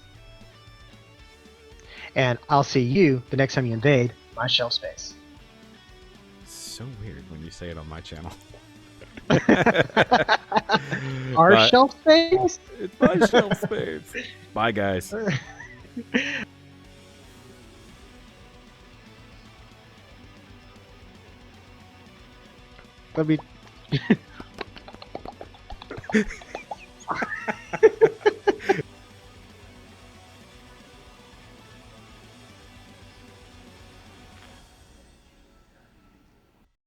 [SPEAKER 2] And I'll see you the next time you invade my shelf space.
[SPEAKER 1] So weird when you say it on my channel.
[SPEAKER 2] Our
[SPEAKER 1] Bye.
[SPEAKER 2] shelf space?
[SPEAKER 1] It's my shelf space. Bye, guys.
[SPEAKER 2] Let me.